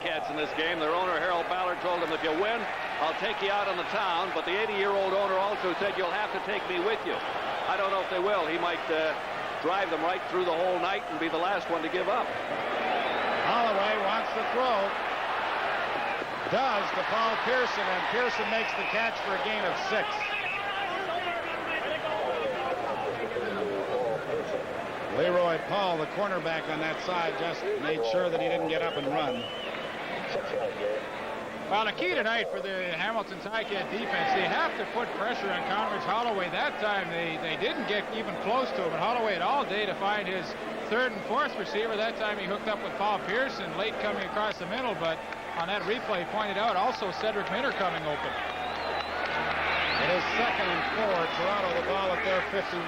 Cats in this game. Their owner, Harold Ballard, told them, if you win, I'll take you out on the town. But the 80-year-old owner also said, you'll have to take me with you. I don't know if they will. He might drive them right through the whole night and be the last one to give up. Holloway wants to throw. Does to Paul Pearson, and Pearson makes the catch for a gain of 6. Leroy Paul, the cornerback on that side, just made sure that he didn't get up and run. Well, the key tonight for the Hamilton Ticat defense, they have to put pressure on Conrad Holloway. That time they didn't get even close to him, and Holloway had all day to find his third and fourth receiver. That time he hooked up with Paul Pearson, late coming across the middle, but on that replay pointed out also Cedric Minter coming open. It is 2nd and 4. Toronto the ball at their 51.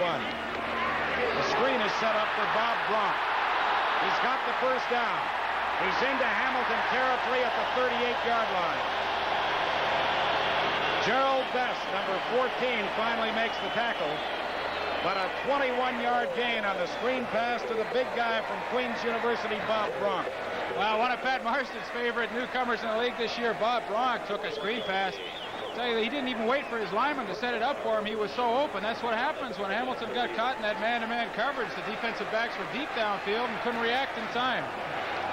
The screen is set up for Bob Bronk. He's got the first down. He's into Hamilton territory at the 38-yard line. Gerald Best, number 14, finally makes the tackle. But a 21-yard gain on the screen pass to the big guy from Queen's University, Bob Bronk. Well, one of Pat Marston's favorite newcomers in the league this year, Bob Bronk, took a screen pass. Tell you, he didn't even wait for his lineman to set it up for him. He was so open. That's what happens when Hamilton got caught in that man-to-man coverage. The defensive backs were deep downfield and couldn't react in time.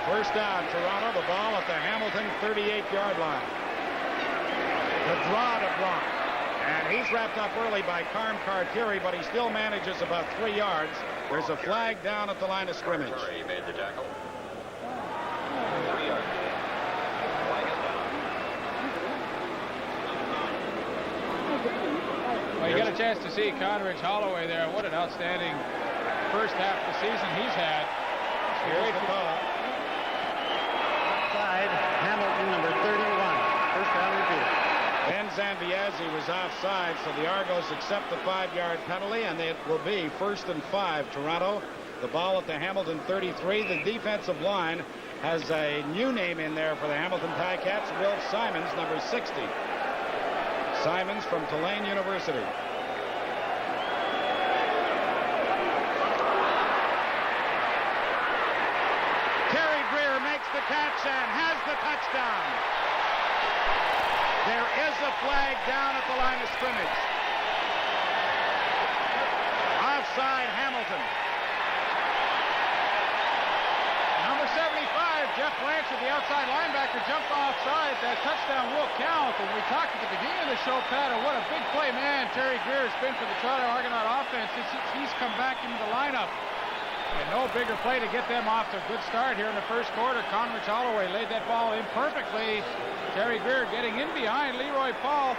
First down, Toronto, the ball at the Hamilton 38-yard line. The draw to Bronk. And he's wrapped up early by Carm Cartieri, but he still manages about 3 yards. There's a flag down at the line of scrimmage. He made the tackle. Well, you get a chance to see Conrad Holloway there. What an outstanding first half of the season he's had. Here's the ball. Offside, Hamilton, number 31. First down review. Ben Zambiazzi was offside, so the Argos accept the 5-yard penalty, and it will be 1st and 5, Toronto. The ball at the Hamilton 33. The defensive line has a new name in there for the Hamilton Ticats, Will Simons, number 60. Simons from Tulane University. Terry Greer makes the catch and has the touchdown. There is a flag down at the line of scrimmage. Offside, Hamilton. Number 75, Jeff Blanchard, the outside linebacker, jumped offside. That touchdown will count. And we talked at the beginning of the show, Pat, what a big play man Terry Greer has been for the Toronto Argonaut offense since he's come back into the lineup. And no bigger play to get them off to a good start here in the first quarter. Conrad Holloway laid that ball in perfectly. Terry Greer getting in behind Leroy Paul.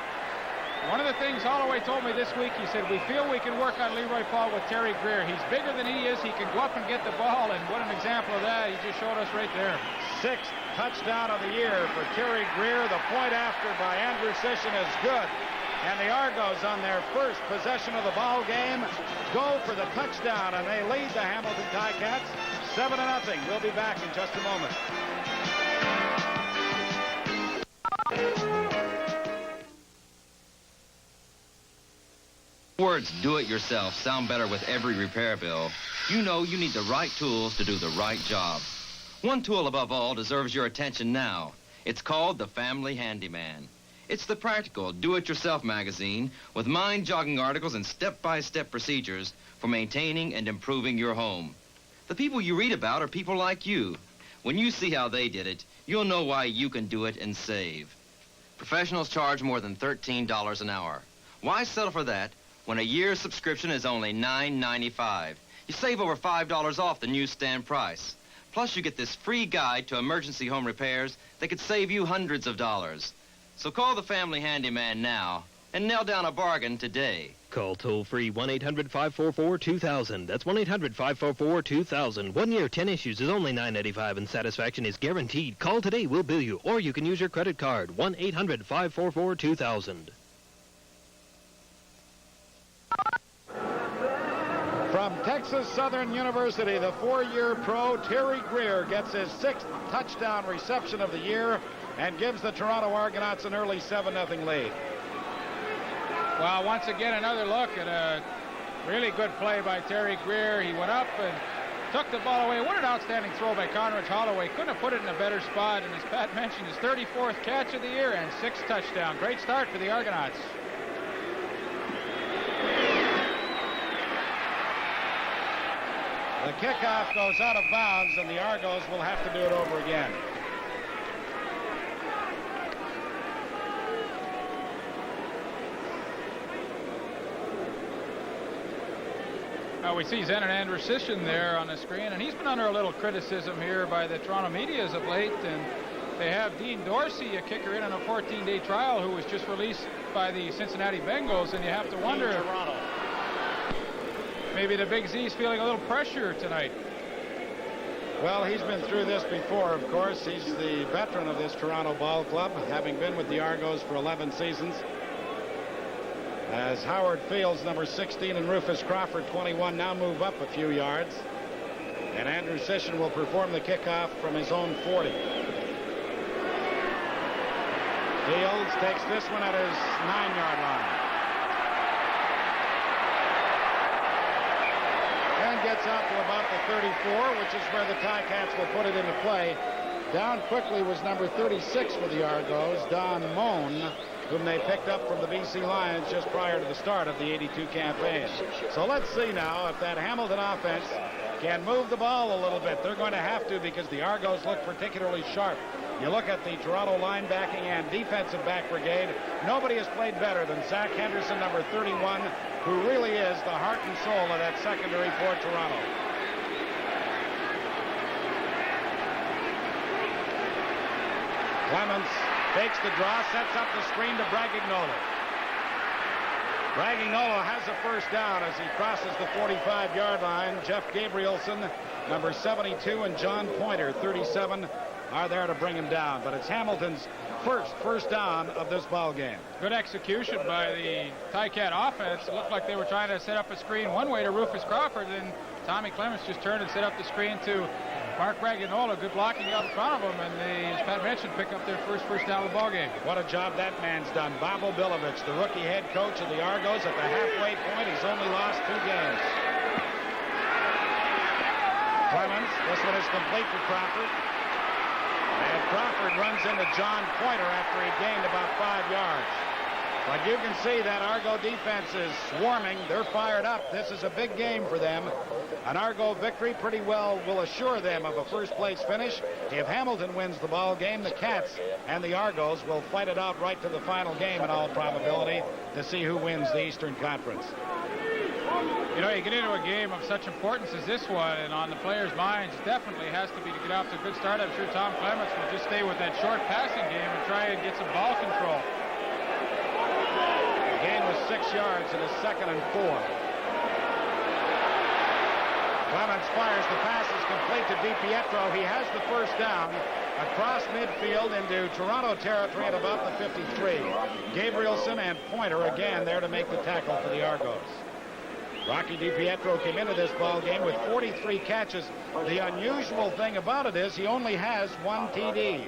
One of the things Holloway told me this week, he said, we feel we can work on Leroy Paul with Terry Greer. He's bigger than he is. He can go up and get the ball, and what an example of that. He just showed us right there. 6th touchdown of the year for Terry Greer. The point after by Andrew Sisson is good. And the Argos on their first possession of the ball game go for the touchdown, and they lead the Hamilton Ticats 7-0. We'll be back in just a moment. Words "do it yourself" sound better with every repair bill. You know you need the right tools to do the right job. One tool above all deserves your attention now. It's called the Family Handyman. It's the practical do-it-yourself magazine with mind-jogging articles and step-by-step procedures for maintaining and improving your home. The people you read about are people like you. When you see how they did it, you'll know why you can do it and save. Professionals charge more than $13 an hour. Why settle for that when a year's subscription is only $9.95? You save over $5 off the newsstand price. Plus, you get this free guide to emergency home repairs that could save you hundreds of dollars. So call the Family Handyman now and nail down a bargain today. Call toll-free 1-800-544-2000. That's 1-800-544-2000. 1 year, 10 issues is only $9.95 and satisfaction is guaranteed. Call today, we'll bill you. Or you can use your credit card. 1-800-544-2000. From Texas Southern University, the 4-year pro Terry Greer gets his 6th touchdown reception of the year and gives the Toronto Argonauts an early 7-0 lead. Well, once again, another look at a really good play by Terry Greer. He went up and took the ball away. What an outstanding throw by Conrad Holloway. Couldn't have put it in a better spot. And as Pat mentioned, his 34th catch of the year and 6th touchdown. Great start for the Argonauts. The kickoff goes out of bounds, and the Argos will have to do it over again. We see Zenon Andrusishin there on the screen, and he's been under a little criticism here by the Toronto media as of late. And they have Dean Dorsey, a kicker, in on a 14-day trial, who was just released by the Cincinnati Bengals, and you have to wonder Toronto. maybe the Big Z's feeling a little pressure tonight. Well, he's been through this before, of course. He's the veteran of this Toronto ball club, having been with the Argos for 11 seasons. As Howard Fields, number 16, and Rufus Crawford, 21, now move up a few yards. And Andrew Sisson will perform the kickoff from his own 40. Fields takes this one at his 9-yard line. And gets out to about the 34, which is where the Ticats will put it into play. Down quickly was number 36 for the Argos, Don Moan, whom they picked up from the BC Lions just prior to the start of the 82 campaign. So let's see now if that Hamilton offense can move the ball a little bit. They're going to have to, because the Argos look particularly sharp. You look at the Toronto linebacking and defensive back brigade. Nobody has played better than Zach Henderson, number 31, who really is the heart and soul of that secondary for Toronto. Clements takes the draw, sets up the screen to Braggignolo. Braggignolo has a first down as he crosses the 45-yard line. Jeff Gabrielson, number 72, and John Pointer, 37, are there to bring him down. But it's Hamilton's first down of this ball game. Good execution by the Ticat offense. It looked like they were trying to set up a screen one way to Rufus Crawford, and Tommy Clements just turned and set up the screen to Mark Braggignolo. Good blocking out in front of him, and they, as Pat mentioned, pick up their first down of the ball game. What a job that man's done. Bobo Bilovich, the rookie head coach of the Argos, at the halfway point. He's only lost 2 games. Clements, this one is complete for Crawford. And Crawford runs into John Pointer after he gained about 5 yards. But you can see that Argo defense is swarming. They're fired up. This is a big game for them. An Argo victory pretty well will assure them of a first-place finish. If Hamilton wins the ball game, the Cats and the Argos will fight it out right to the final game in all probability to see who wins the Eastern Conference. You know, you get into a game of such importance as this one, and on the players' minds, definitely has to be to get off to a good start. I'm sure Tom Clements will just stay with that short passing game and try and get some ball control. The gain was 6 yards and is 2nd and 4. Clements fires the pass, is complete to DiPietro. He has the first down across midfield into Toronto territory at about the 53. Gabrielson and Pointer again there to make the tackle for the Argos. Rocky DiPietro came into this ball game with 43 catches. The unusual thing about it is he only has 1 TD.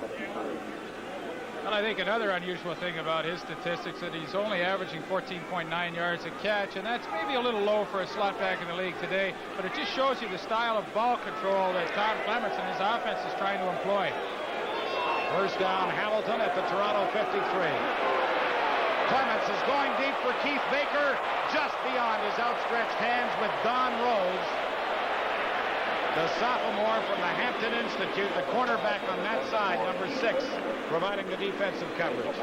And I think another unusual thing about his statistics that he's only averaging 14.9 yards a catch, and that's maybe a little low for a slot back in the league today, but it just shows you the style of ball control that Tom Clements and his offense is trying to employ. First down, Hamilton at the Toronto 53. Clements is going deep for Keith Baker, just beyond his outstretched hands with Don Rose, the sophomore from the Hampton Institute, the cornerback on that side, number 6, providing the defensive coverage.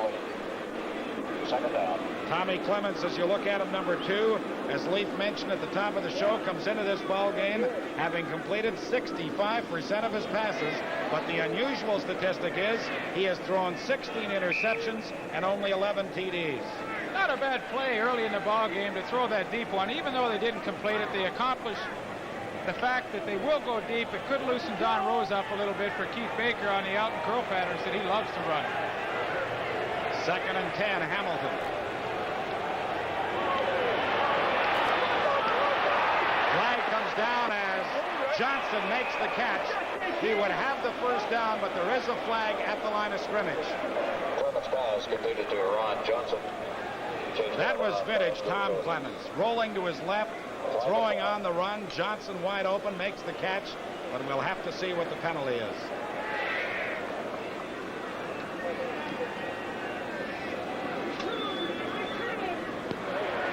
Second down. Tommy Clements, as you look at him, number 2, as Leaf mentioned at the top of the show, comes into this ball game having completed 65% of his passes. But the unusual statistic is he has thrown 16 interceptions and only 11 TDs. Not a bad play early in the ball game to throw that deep one. Even though they didn't complete it, they accomplished the fact that they will go deep. It could loosen Don Rose up a little bit for Keith Baker on the out and curl patterns that he loves to run. 2nd and 10, Hamilton. Flag comes down as Johnson makes the catch. He would have the first down, but there is a flag at the line of scrimmage. Clements pass completed to Ron Johnson. That was vintage Tom Clements. Rolling to his left, throwing on the run. Johnson wide open, makes the catch, but we'll have to see what the penalty is.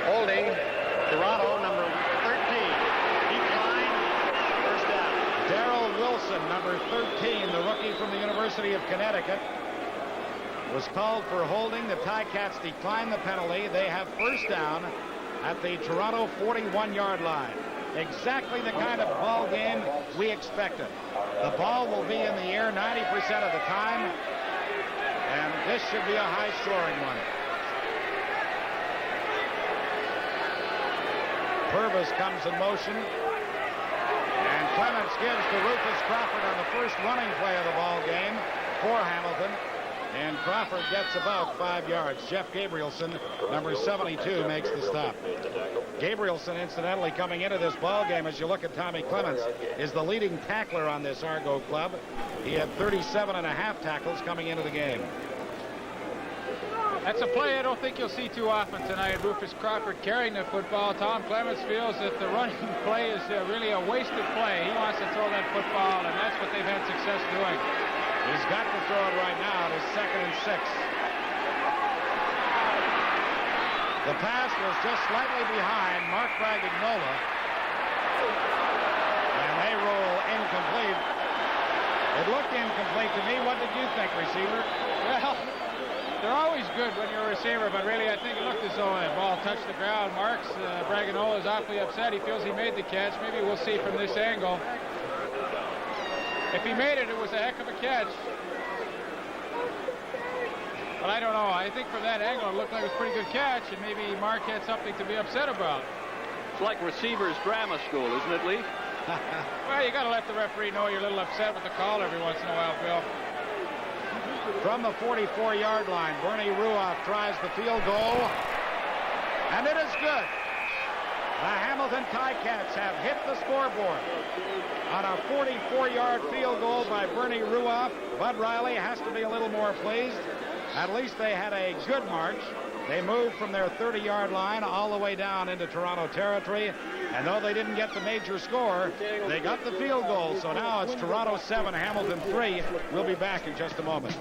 Holding, Toronto, number 13. Decline, first down. Darrell Wilson, number 13, the rookie from the University of Connecticut, was called for holding. The Ticats declined the penalty. They have first down at the Toronto 41-yard line. Exactly the kind of ball game we expected. The ball will be in the air 90% of the time, and this should be a high-scoring one. Purvis comes in motion, and Clements gives to Rufus Crawford on the first running play of the ball game for Hamilton, and Crawford gets about 5 yards. Jeff Gabrielson, number 72, makes the stop. Gabrielson, incidentally, coming into this ball game, as you look at Tommy Clements, is the leading tackler on this Argo club. He had 37.5 tackles coming into the game. That's a play I don't think you'll see too often tonight. Rufus Crawford carrying the football. Tom Clements feels that the running play is really a wasted play. He wants to throw that football, and that's what they've had success doing. He's got to throw it right now. It is 2nd and 6. The pass was just slightly behind Mark Bragagnola, and they roll incomplete. It looked incomplete to me. What did you think, receiver? Well, they're always good when you're a receiver, but really I think it looked as though the ball touched the ground. Marks Braganola is awfully upset. He feels he made the catch. Maybe we'll see from this angle. If he made it, it was a heck of a catch. But I don't know. I think from that angle, it looked like it was a pretty good catch, and maybe Mark had something to be upset about. It's like receivers drama school, isn't it, Lee? Well, you got to let the referee know you're a little upset with the call every once in a while, Phil. From the 44-yard line, Bernie Ruoff tries the field goal, and it is good. The Hamilton Ticats have hit the scoreboard on a 44-yard field goal by Bernie Ruoff. Bud Riley has to be a little more pleased. At least they had a good march. They moved from their 30-yard line all the way down into Toronto territory. And though they didn't get the major score, they got the field goal. So now it's Toronto 7, Hamilton 3. We'll be back in just a moment.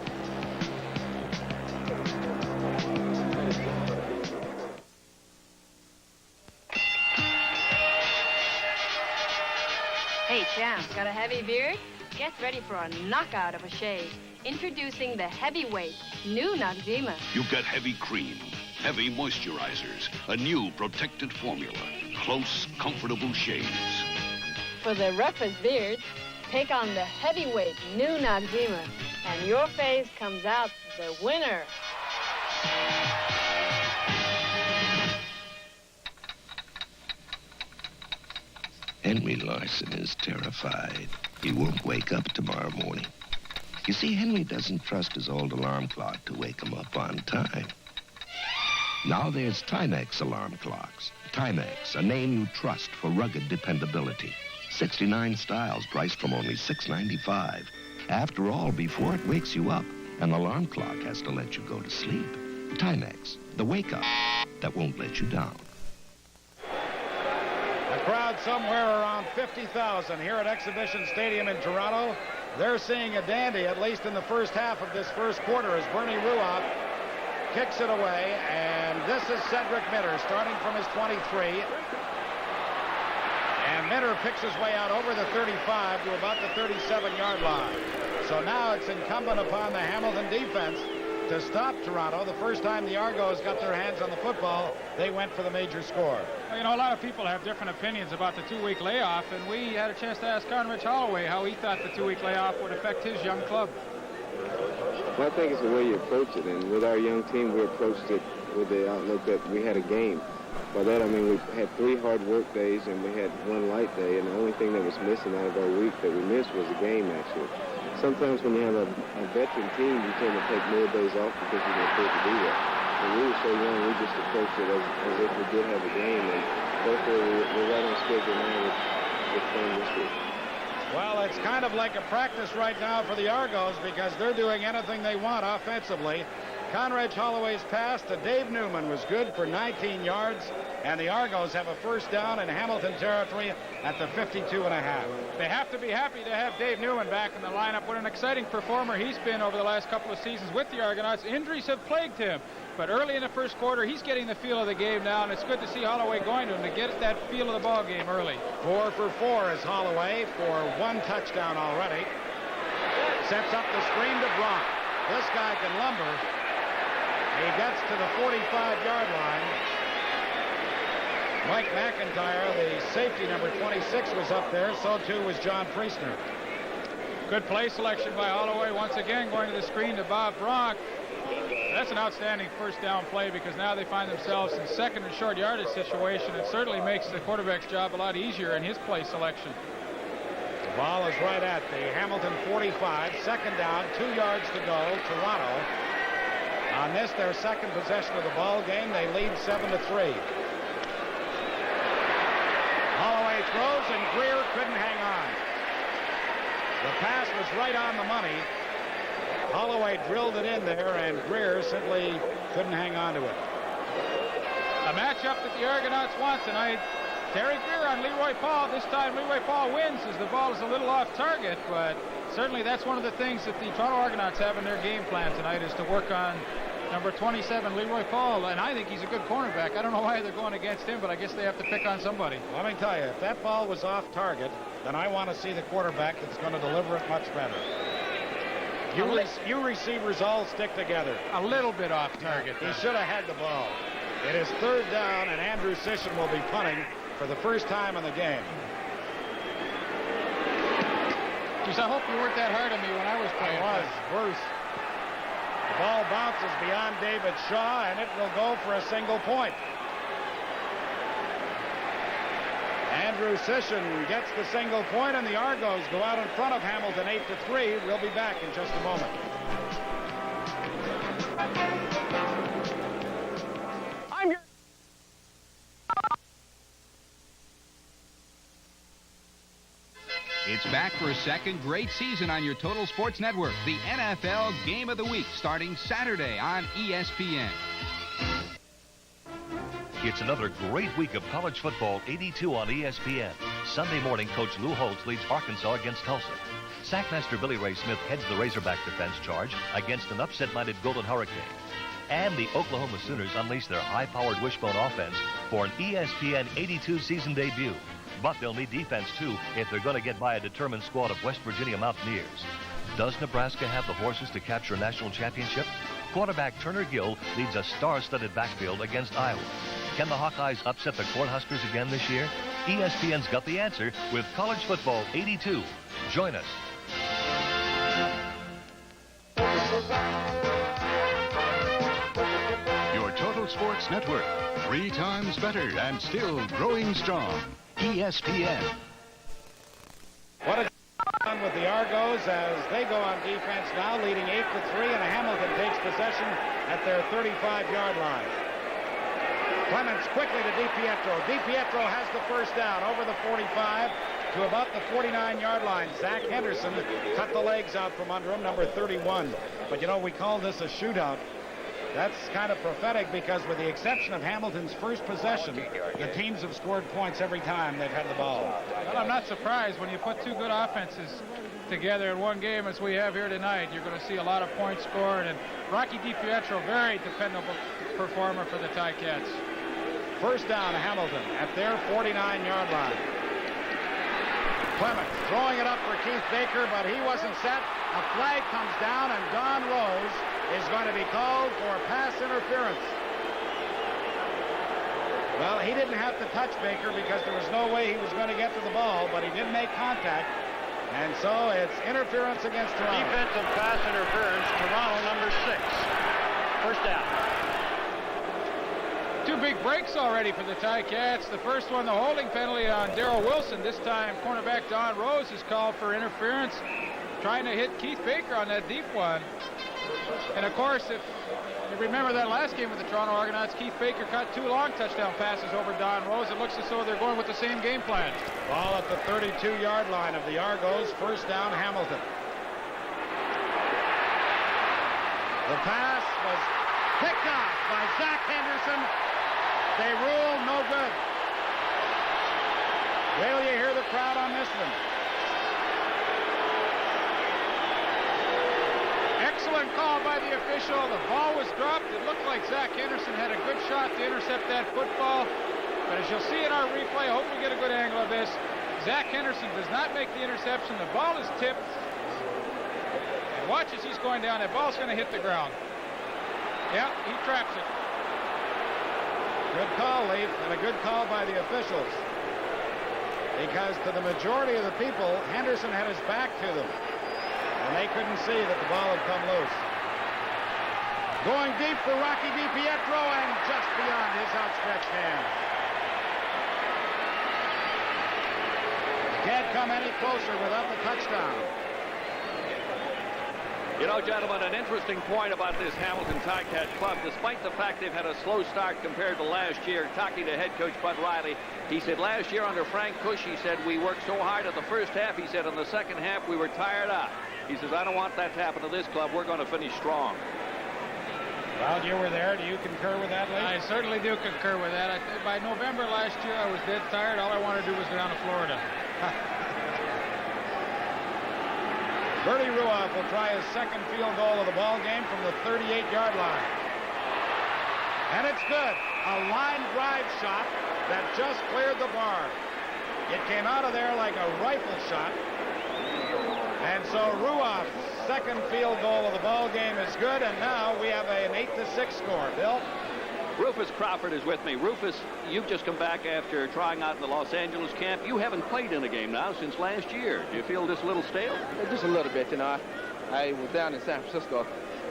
Hey, champ, got a heavy beard? Get ready for a knockout of a shave. Introducing the Heavyweight, new Noxzema. You get heavy cream, heavy moisturizers, a new protected formula, close, comfortable shaves. For the roughest beards, take on the Heavyweight, new Noxzema, and your face comes out the winner. Henry Larson is terrified. He won't wake up tomorrow morning. You see, Henry doesn't trust his old alarm clock to wake him up on time. Now there's Timex alarm clocks. Timex, a name you trust for rugged dependability. 69 styles priced from only $6.95. After all, before it wakes you up, an alarm clock has to let you go to sleep. Timex, the wake-up that won't let you down. A crowd somewhere around 50,000 here at Exhibition Stadium in Toronto. They're seeing a dandy, at least in the first half of this first quarter, as Bernie Ruoff kicks it away. And this is Cedric Minter starting from his 23. And Minter picks his way out over the 35 to about the 37-yard line. So now it's incumbent upon the Hamilton defense to stop Toronto. The first time the Argos got their hands on the football, they went for the major score. Well, you know, a lot of people have different opinions about the 2-week layoff, and we had a chance to ask Conrich Holloway how he thought the 2-week layoff would affect his young club. Well, I think it's the way you approach it, and with our young team, we approached it with the outlook that we had a game. By that, I mean we had 3 hard work days, and we had 1 light day, and the only thing that was missing out of our week that we missed was a game, actually. Sometimes when you have a veteran team, you tend to take more days off because you're going to do that. When we were so young, we just approached it as if we did have a game, and therefore we're right on schedule now with playing this week. Well, it's kind of like a practice right now for the Argos because they're doing anything they want offensively. Conrad Holloway's pass to Dave Newman was good for 19 yards, and the Argos have a first down in Hamilton territory at the 52.5. They have to be happy to have Dave Newman back in the lineup. What an exciting performer he's been over the last couple of seasons with the Argonauts. Injuries have plagued him, but early in the first quarter, he's getting the feel of the game now, and it's good to see Holloway going to him to get that feel of the ball game early. 4 for 4 is Holloway for 1 touchdown already. Sets up the screen to Brock. This guy can lumber. He gets to the 45-yard line. Mike McIntyre, the safety, number 26, was up there. So, too, was John Priestner. Good play selection by Holloway. Once again, going to the screen to Bob Brock. That's an outstanding first down play because now they find themselves in second and short yardage situation. It certainly makes the quarterback's job a lot easier in his play selection. The ball is right at the Hamilton 45. Second down, 2 yards to go. Toronto. On this, their second possession of the ball game, they lead 7-3. Holloway throws, and Greer couldn't hang on. The pass was right on the money. Holloway drilled it in there, and Greer simply couldn't hang on to it. A matchup that the Argonauts want tonight. Terry Greer on Leroy Paul. This time Leroy Paul wins as the ball is a little off target, but certainly that's one of the things that the Toronto Argonauts have in their game plan tonight is to work on number 27, Leroy Paul, and I think he's a good cornerback. I don't know why they're going against him, but I guess they have to pick on somebody. Let me tell you, if that ball was off target, then I want to see the quarterback that's going to deliver it much better. You receivers all stick together. A little bit off target. He should have had the ball. It is third down, and Andrew Sisson will be punting for the first time in the game. Geez, I hope you weren't that hard on me when I was playing. I was. Bruce. The ball bounces beyond David Shaw, and it will go for a single point. Andrew Sisson gets the single point, and the Argos go out in front of Hamilton 8-3. We'll be back in just a moment. It's back for a second great season on your Total Sports Network. The NFL Game of the Week starting Saturday on ESPN. It's another great week of college football, 82 on ESPN. Sunday morning, Coach Lou Holtz leads Arkansas against Tulsa. Sackmaster Billy Ray Smith heads the Razorback defense charge against an upset-minded Golden Hurricane. And the Oklahoma Sooners unleash their high-powered wishbone offense for an ESPN 82 season debut. But they'll need defense, too, if they're going to get by a determined squad of West Virginia Mountaineers. Does Nebraska have the horses to capture a national championship? Quarterback Turner Gill leads a star-studded backfield against Iowa. Can the Hawkeyes upset the Cornhuskers again this year? ESPN's got the answer with College Football 82. Join us. Your Total Sports Network. 3 times better and still growing strong. ESPN. What a on with the Argos as they go on defense now, leading 8-3, and Hamilton takes possession at their 35-yard line. Clements quickly to DiPietro. DiPietro has the first down over the 45 to about the 49-yard line. Zach Henderson cut the legs out from under him, number 31. But, you know, we call this a shootout. That's kind of prophetic because with the exception of Hamilton's first possession, the teams have scored points every time they've had the ball. Well, I'm not surprised when you put two good offenses together in one game as we have here tonight. You're going to see a lot of points scored, and Rocky DiPietro, very dependable performer for the Ticats. First down to Hamilton at their 49-yard line. Clements throwing it up for Keith Baker, but he wasn't set. A flag comes down, and Don Rose is going to be called for pass interference. Well, he didn't have to touch Baker because there was no way he was going to get to the ball, but he did make contact. And so it's interference against Toronto. Defensive pass interference, Toronto number 6. First down. Two big breaks already for the Ticats. The first one, the holding penalty on Darrell Wilson. This time, cornerback Don Rose is called for interference, trying to hit Keith Baker on that deep one. And of course, if you remember that last game with the Toronto Argonauts, Keith Baker caught 2 long touchdown passes over Don Rose. It looks as though they're going with the same game plan. Ball at the 32-yard line of the Argos. First down, Hamilton. The pass was picked off by Zach Henderson. They rule no good. Wait till you hear the crowd on this one. Excellent call by the official. The ball was dropped. It looked like Zach Henderson had a good shot to intercept that football. But as you'll see in our replay, I hope we get a good angle of this. Zach Henderson does not make the interception. The ball is tipped. And watch as he's going down. That ball's going to hit the ground. Yeah, he traps it. Good call, Leaf, and a good call by the officials. Because to the majority of the people, Henderson had his back to them. And they couldn't see that the ball had come loose. Going deep for Rocky DiPietro and just beyond his outstretched hand. Can't come any closer without the touchdown. You know, gentlemen, an interesting point about this Hamilton Ticat club, despite the fact they've had a slow start compared to last year, talking to head coach Bud Riley, he said last year under Frank Cush, he said, we worked so hard at the first half, he said in the second half we were tired out. He says, I don't want that to happen to this club. We're going to finish strong. Well, you were there. Do you concur with that, Lee? I certainly do concur with that. By November last year, I was dead tired. All I wanted to do was go down to Florida. Bertie Ruoff will try his second field goal of the ball game from the 38-yard line. And it's good. A line drive shot that just cleared the bar. It came out of there like a rifle shot. And so Ruoff's second field goal of the ball game is good, and now we have an 8-6 score. Bill? Rufus Crawford is with me. Rufus, you've just come back after trying out in the Los Angeles camp. You haven't played in a game now since last year. Do you feel just a little stale? Just a little bit, you know. I was down in San Francisco,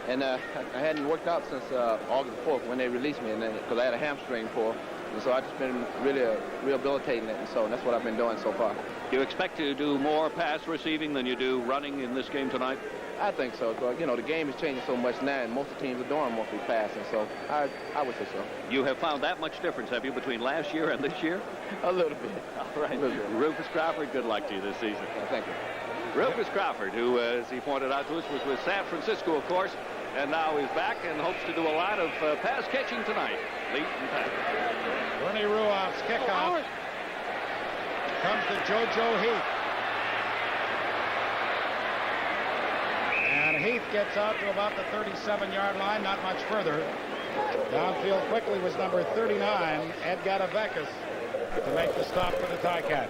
and I hadn't worked out since August 4th when they released me, and because I had a hamstring pull. And so I've just been really rehabilitating it, and so that's what I've been doing so far. Do you expect to do more pass receiving than you do running in this game tonight? I think so. You know, the game is changing so much now, and most of the teams are doing mostly passing, so I would say so. You have found that much difference, have you, between last year and this year? A little bit. All right. Rufus Crawford, good luck to you this season. Thank you. Rufus Crawford, who, as he pointed out to us, was with San Francisco, of course, and now is back and hopes to do a lot of pass catching tonight. Leaf and Pat. Bernie Ruoff's kickoff comes to JoJo Heath. And Heath gets out to about the 37-yard line, not much further. Downfield quickly was number 39, Ed Gadavekis, to make the stop for the Ticats.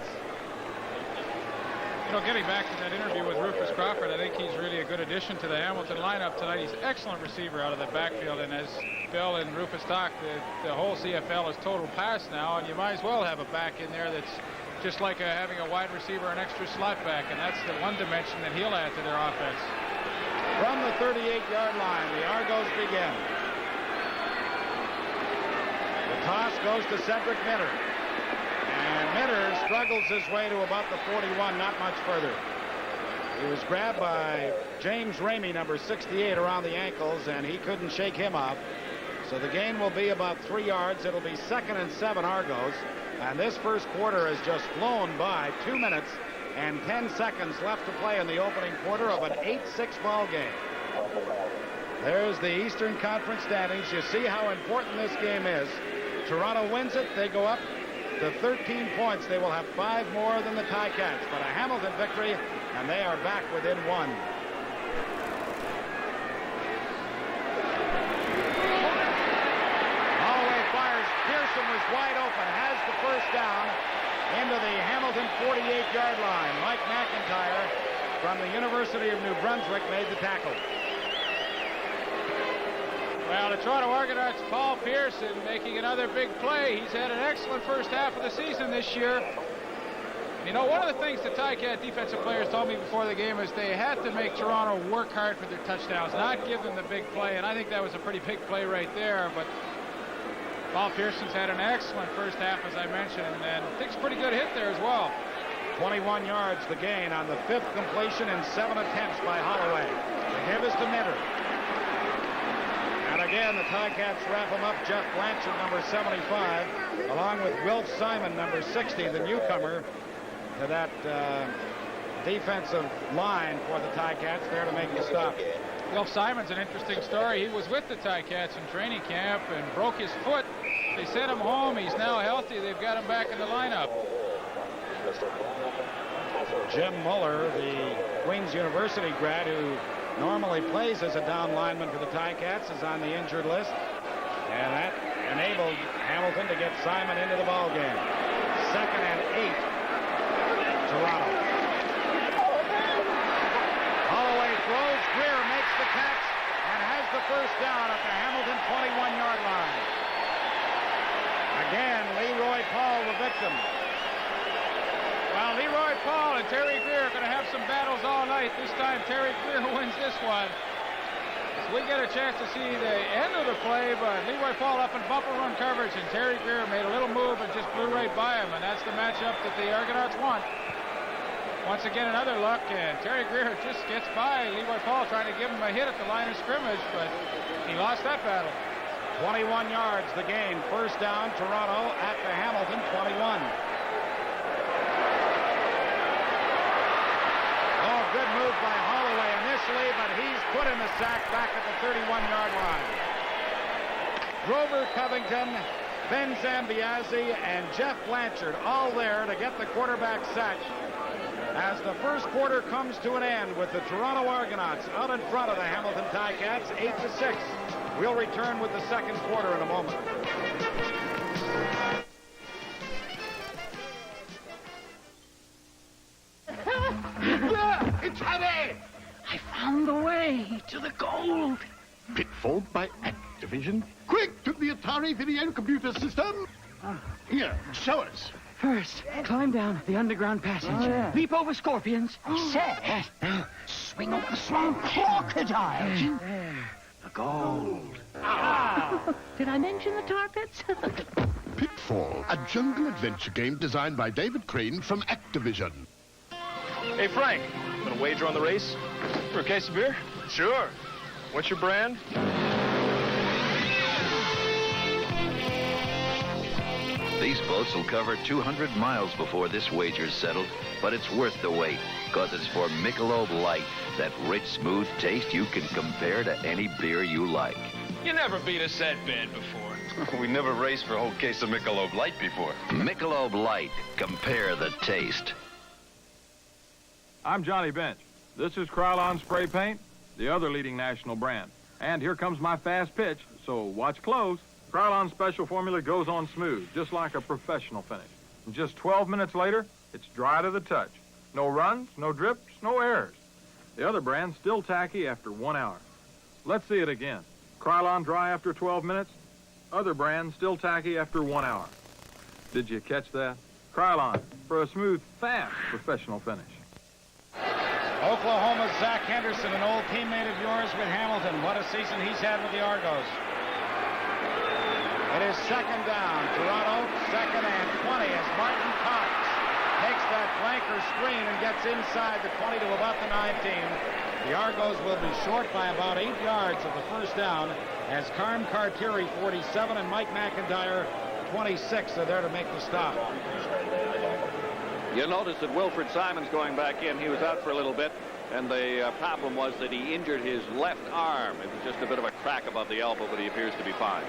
You know, getting back to that interview with Rufus Crawford, I think he's really a good addition to the Hamilton lineup tonight. He's an excellent receiver out of the backfield, and as Bill and Rufus talked, the whole CFL is total pass now, and you might as well have a back in there that's just like having a wide receiver, an extra slot back, and that's the one dimension that he'll add to their offense. From the 38-yard line, the Argos begin. The toss goes to Cedric Minter. And Minter struggles his way to about the 41, not much further. He was grabbed by James Ramey, number 68, around the ankles, and he couldn't shake him off. So the gain will be about 3 yards. It'll be 2nd and 7 Argos. And this first quarter has just flown by. 2 minutes and 10 seconds left to play in the opening quarter of an 8-6 ball game. There's the Eastern Conference standings. You see how important this game is. Toronto wins it. They go up to 13 points. They will have 5 more than the Ticats, but a Hamilton victory, and they are back within 1. Holloway fires. Pearson was wide open, has the first down into the Hamilton 48-yard line. Mike McIntyre from the University of New Brunswick made the tackle. Well, the Toronto Argonauts, Paul Pearson making another big play. He's had an excellent first half of the season this year. You know, one of the things the Ticat defensive players told me before the game is they had to make Toronto work hard for their touchdowns, not give them the big play, and I think that was a pretty big play right there. But Paul Pearson's had an excellent first half, as I mentioned, and takes a pretty good hit there as well. 21 yards the gain on the 5th completion and 7 attempts by Holloway. The give is to Minter. And again, the Ticats wrap him up. Jeff Blanchard, number 75, along with Wilf Simon, number 60, the newcomer to that defensive line for the Ticats, there to make the stop. Will Simon's an interesting story. He was with the Ticats in training camp and broke his foot. They sent him home. He's now healthy. They've got him back in the lineup. Jim Muller, the Queens University grad who normally plays as a down lineman for the Ticats, is on the injured list. And that enabled Hamilton to get Simon into the ball game. 2nd and 8. Toronto. Holloway throws. Greer makes the catch and has the first down at the Hamilton 21-yard line. Again, Leroy Paul the victim. Well, Leroy Paul and Terry Greer are going to have some battles all night. This time, Terry Greer wins this one. So we get a chance to see the end of the play, but Leroy Paul up in bumper run coverage, and Terry Greer made a little move and just blew right by him, and that's the matchup that the Argonauts want. Once again, another look, and Terry Greer just gets by Leroy Paul trying to give him a hit at the line of scrimmage, but he lost that battle. 21 yards the gain. First down, Toronto at the Hamilton 21. Oh, good move by Holloway initially, but he's put in the sack back at the 31-yard line. Grover Covington, Ben Zambiazzi, and Jeff Blanchard all there to get the quarterback sack as the first quarter comes to an end with the Toronto Argonauts out in front of the Hamilton Ticats 8-6. We'll return with the second quarter in a moment. It's Harry! I found the way to the gold. Pitfall by Activision. Quick, to the Atari video computer system. Here, show us. First, climb down the underground passage. Oh, yeah. Leap over scorpions. Set. Swing over the swamp crocodiles. The gold. Did I mention the tar pits? Pitfall, a jungle adventure game designed by David Crane from Activision. Hey, Frank, gonna wager on the race? For a case of beer? Sure. What's your brand? These boats will cover 200 miles before this wager's settled, but it's worth the wait, because it's for Michelob Light, that rich, smooth taste you can compare to any beer you like. You never beat us that bad before. We never raced for a whole case of Michelob Light before. Michelob Light. Compare the taste. I'm Johnny Bench. This is Krylon Spray Paint, the other leading national brand. And here comes my fast pitch, so watch close. Krylon Special Formula goes on smooth, just like a professional finish. And just 12 minutes later, it's dry to the touch. No runs, no drips, no errors. The other brand's still tacky after 1 hour. Let's see it again. Krylon dry after 12 minutes. Other brands still tacky after 1 hour. Did you catch that? Krylon, for a smooth, fast professional finish. Oklahoma's Zach Henderson, an old teammate of yours with Hamilton. What a season he's had with the Argos. It is second down. Toronto, 2nd and 20 as Martin Cox takes that flanker screen and gets inside the 20 to about the 19. The Argos will be short by about 8 yards of the first down as Carm Cartieri, 47, and Mike McIntyre, 26, are there to make the stop. You'll notice that Wilfred Simon's going back in. He was out for a little bit, and the problem was that he injured his left arm. It was just a bit of a crack above the elbow, but he appears to be fine.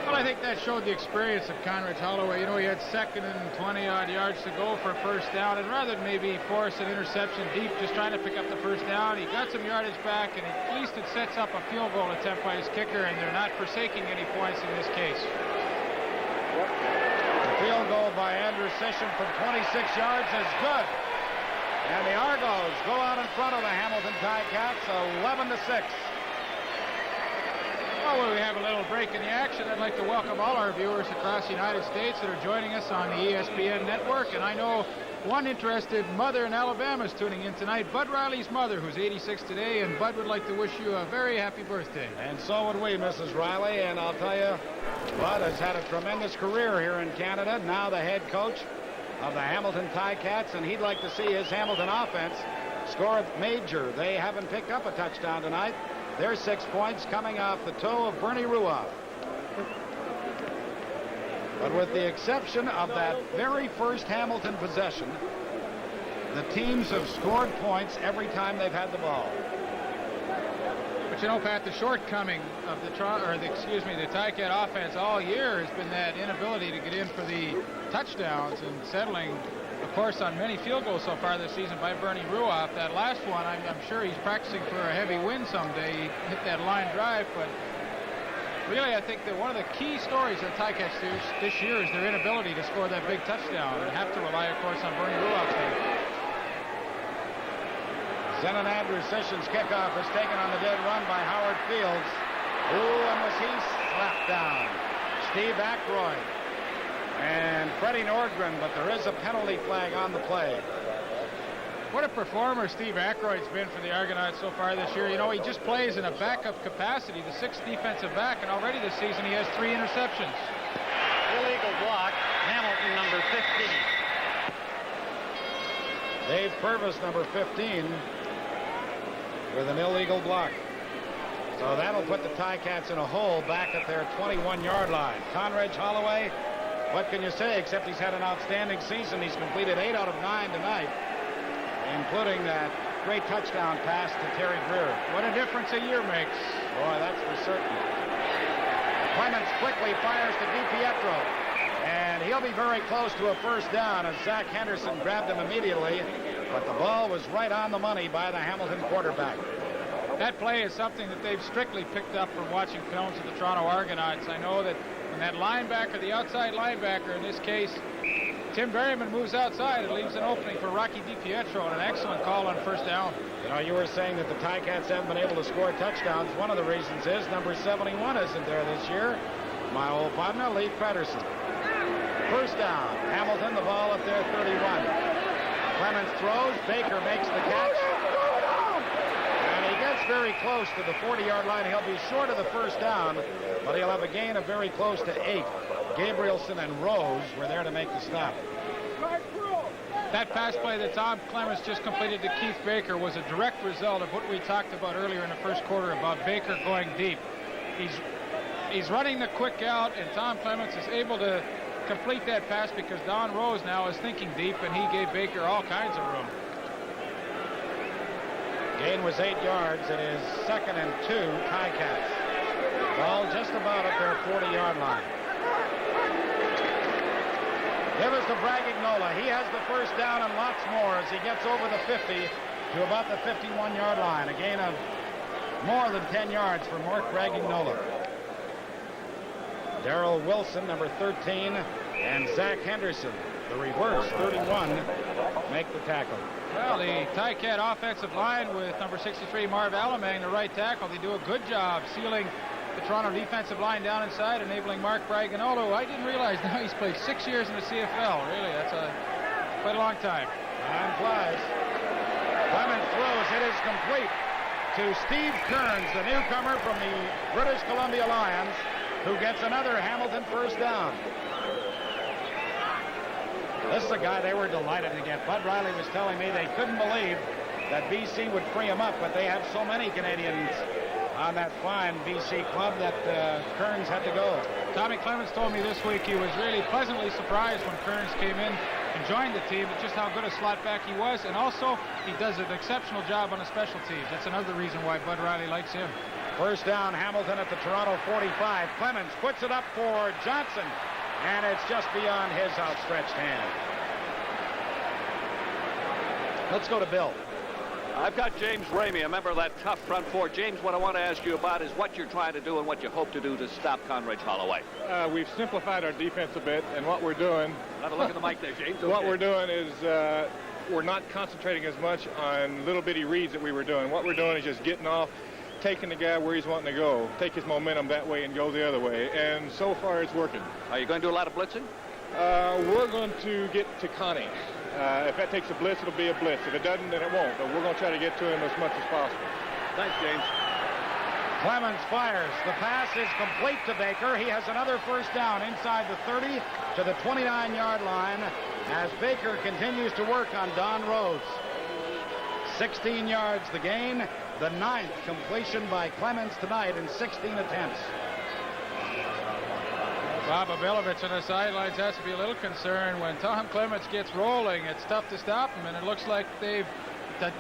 Well, I think that showed the experience of Conrad Holloway. You know, he had 2nd and 20-odd yards to go for a first down, and rather than maybe force an interception deep, just trying to pick up the first down, he got some yardage back, and at least it sets up a field goal attempt by his kicker, and they're not forsaking any points in this case. The field goal by Andrew Sisson from 26 yards is good. And the Argos go out in front of the Hamilton Ticats, 11-6. Well, when we have a little break in the action, I'd like to welcome all our viewers across the United States that are joining us on the ESPN network. And I know one interested mother in Alabama is tuning in tonight, Bud Riley's mother, who's 86 today. And Bud would like to wish you a very happy birthday. And so would we, Mrs. Riley. And I'll tell you, Bud has had a tremendous career here in Canada, now the head coach of the Hamilton Ticats, and he'd like to see his Hamilton offense score major. They haven't picked up a touchdown tonight. Their 6 points coming off the toe of Bernie Ruoff. But with the exception of that very first Hamilton possession, the teams have scored points every time they've had the ball. But you know, Pat, the shortcoming of the Ticat offense all year has been that inability to get in for the touchdowns and settling, of course, on many field goals so far this season by Bernie Ruoff. That last one, I'm sure he's practicing for a heavy win someday. He hit that line drive, but really, I think that one of the key stories of the Ticats this year is their inability to score that big touchdown and have to rely, of course, on Bernie Ruoff's team. Zenon Andrews Sessions kickoff is taken on the dead run by Howard Fields. Ooh, and was he slapped down? Steve Aykroyd and Freddie Nordgren, but there is a penalty flag on the play. What a performer Steve Aykroyd's been for the Argonauts so far this year. You know, he just plays in a backup capacity, the 6th defensive back, and already this season he has 3 interceptions. Illegal block, Hamilton, number 15. Dave Purvis, number 15, with an illegal block. So that'll put the Ticats in a hole back at their 21-yard line. Conrad Holloway, what can you say, except he's had an outstanding season. He's completed 8 out of 9 tonight, including that great touchdown pass to Terry Greer. What a difference a year makes. Boy, that's for certain. Clements quickly fires to DiPietro, and he'll be very close to a first down as Zach Henderson grabbed him immediately, but the ball was right on the money by the Hamilton quarterback. That play is something that they've strictly picked up from watching films of the Toronto Argonauts. I know that when that linebacker, the outside linebacker in this case, Tim Berryman, moves outside, it leaves an opening for Rocky DiPietro, and an excellent call on first down. You know, you were saying that the Ticats haven't been able to score touchdowns. One of the reasons is number 71 isn't there this year. My old partner, Lee Pedersen. First down, Hamilton, the ball at their 31. Clements throws, Baker makes the catch. And he gets very close to the 40-yard line. He'll be short of the first down, but he'll have a gain of very close to 8. Gabrielson and Rose were there to make the stop. That pass play that Tom Clements just completed to Keith Baker was a direct result of what we talked about earlier in the first quarter about Baker going deep. He's running the quick out, and Tom Clements is able to complete that pass because Don Rose now is thinking deep, and he gave Baker all kinds of room. Gain was 8 yards. It is 2nd and 2, Ticats. Ball just about at their 40-yard line. Give us to Bragignola. He has the first down and lots more as he gets over the 50 to about the 51-yard line. A gain of more than 10 yards for Mark Bragignola. Darrell Wilson, number 13, and Zach Henderson, the reverse, 31, make the tackle. Well, the Ticat offensive line with number 63, Marv Alamang, the right tackle, they do a good job sealing the Toronto defensive line down inside, enabling Mark Bragignola. I didn't realize now he's played 6 years in the CFL. Really, that's quite a long time. Time flies. Clements throws. It is complete to Steve Kearns, the newcomer from the British Columbia Lions, who gets another Hamilton first down. This is a guy they were delighted to get. Bud Riley was telling me they couldn't believe that BC would free him up, but they have so many Canadians on that fine BC club that Kearns had to go. Tommy Clements told me this week he was really pleasantly surprised when Kearns came in and joined the team, just how good a slot back he was, and also he does an exceptional job on the special teams. That's another reason why Bud Riley likes him. First down, Hamilton at the Toronto 45. Clements puts it up for Johnson, and it's just beyond his outstretched hand. Let's go to Bill. I've got James Ramey, a member of that tough front four. James, what I want to ask you about is what you're trying to do and what you hope to do to stop Conrad Holloway. We've simplified our defense a bit, and what we're doing... Have a look at the mic there, James. What we're doing is we're not concentrating as much on little bitty reads that we were doing. What we're doing is just getting off, taking the guy where he's wanting to go, take his momentum that way and go the other way, and so far it's working. Are you going to do a lot of blitzing? We're going to get to Connie. If that takes a blitz, it'll be a blitz. If it doesn't, then it won't. But we're going to try to get to him as much as possible. Thanks, James. Clements fires. The pass is complete to Baker. He has another first down inside the 30 to the 29-yard line as Baker continues to work on Don Rose. 16 yards the gain. The 9th completion by Clements tonight in 16 attempts. Bob Abilovich on the sidelines has to be a little concerned. When Tom Clements gets rolling, it's tough to stop him, and it looks like the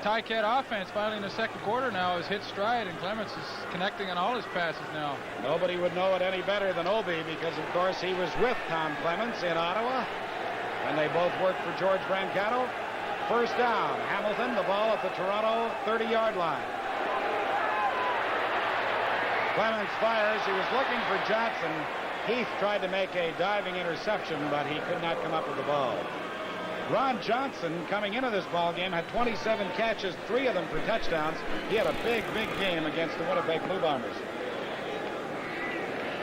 Ticat offense finally in the second quarter now has hit stride, and Clements is connecting on all his passes now. Nobody would know it any better than Obi because, of course, he was with Tom Clements in Ottawa, and they both worked for George Brancato. First down, Hamilton, the ball at the Toronto 30-yard line. Clements fires. He was looking for Johnson. Heath tried to make a diving interception, but he could not come up with the ball. Ron Johnson, coming into this ball game, had 27 catches, 3 of them for touchdowns. He had a big game against the Winnipeg Blue Bombers.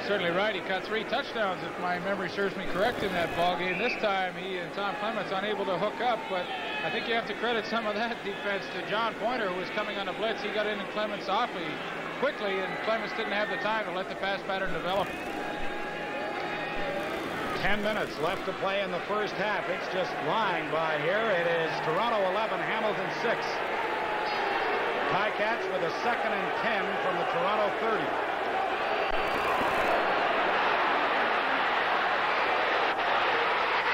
Certainly right. He caught 3 touchdowns, if my memory serves me correct, in that ball game. This time, he and Tom Clements unable to hook up, but I think you have to credit some of that defense to John Pointer, who was coming on a blitz. He got in and Clements awfully quickly, and Clements didn't have the time to let the pass pattern develop. 10 minutes left to play in the first half. It's just flying by here. It is Toronto 11, Hamilton 6. Ticats with a 2nd and 10 from the Toronto 30.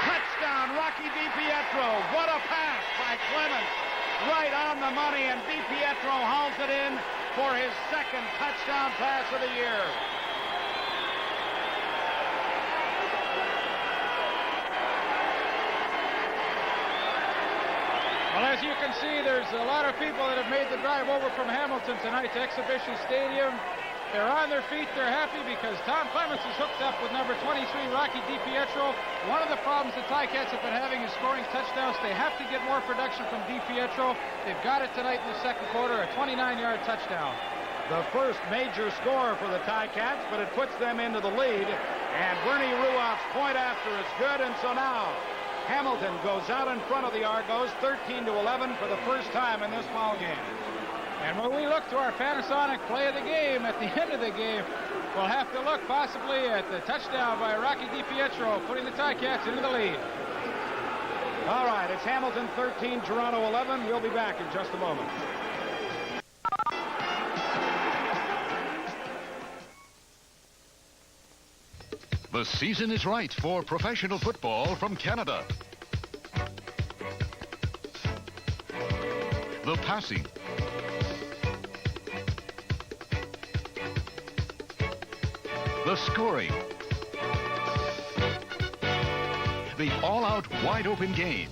Touchdown, Rocky DiPietro. What a pass by Clements. Right on the money, and DiPietro hauls it in for his 2nd touchdown pass of the year. Well, as you can see, there's a lot of people that have made the drive over from Hamilton tonight to Exhibition Stadium. They're on their feet. They're happy because Tom Clements is hooked up with number 23, Rocky DiPietro. One of the problems the Ticats have been having is scoring touchdowns. They have to get more production from DiPietro. They've got it tonight in the second quarter, a 29-yard touchdown. The first major score for the Ticats, but it puts them into the lead. And Bernie Ruoff's point after is good, and so now Hamilton goes out in front of the Argos, 13-11 for the first time in this ball game. And when we look to our Panasonic play of the game at the end of the game, we'll have to look possibly at the touchdown by Rocky DiPietro, putting the Ticats into the lead. All right, it's Hamilton 13, Toronto 11. We'll be back in just a moment. The season is right for professional football from Canada. The passing. The scoring. The all-out wide-open game.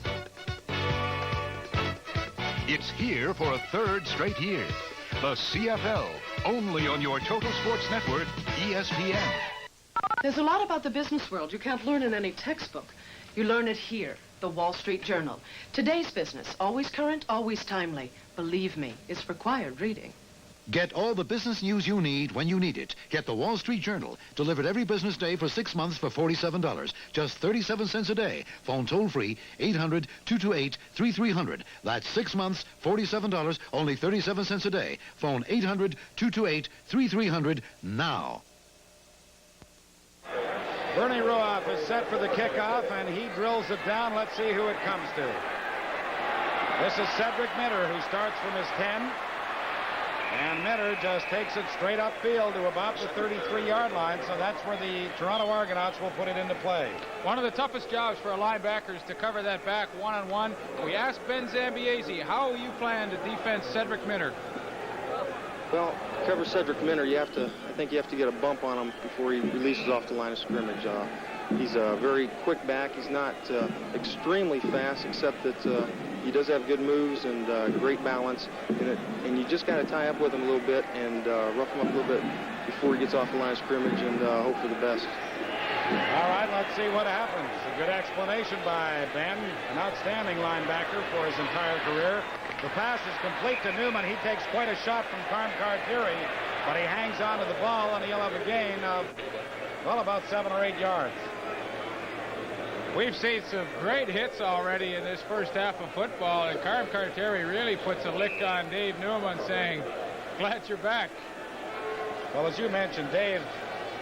It's here for a 3rd straight year. The CFL, only on your Total Sports Network, ESPN. There's a lot about the business world you can't learn in any textbook. You learn it here, the Wall Street Journal. Today's business, always current, always timely. Believe me, it's required reading. Get all the business news you need when you need it. Get the Wall Street Journal, delivered every business day for 6 months for $47. Just 37 cents a day. Phone toll-free, 800-228-3300. That's 6 months, $47, only 37 cents a day. Phone 800-228-3300 now. Bernie Ruoff is set for the kickoff, and he drills it down. Let's see who it comes to. This is Cedric Minter, who starts from his 10. And Minter just takes it straight upfield to about the 33-yard line, so that's where the Toronto Argonauts will put it into play. One of the toughest jobs for a linebacker is to cover that back one-on-one. We asked Ben Zambiese, how you plan to defend Cedric Minter? Well, to cover Cedric Minter, I think you have to get a bump on him before he releases off the line of scrimmage. He's a very quick back. He's not extremely fast, except that he does have good moves and great balance. And you just got to tie up with him a little bit and rough him up a little bit before he gets off the line of scrimmage and hope for the best. All right, let's see what happens. A good explanation by Ben, an outstanding linebacker for his entire career. The pass is complete to Newman. He takes quite a shot from Carm Cartieri, but he hangs on to the ball, and he'll have a gain of, well, about 7 or 8 yards. We've seen some great hits already in this first half of football, and Carm Cartieri really puts a lick on Dave Newman, saying, glad you're back. Well, as you mentioned, Dave,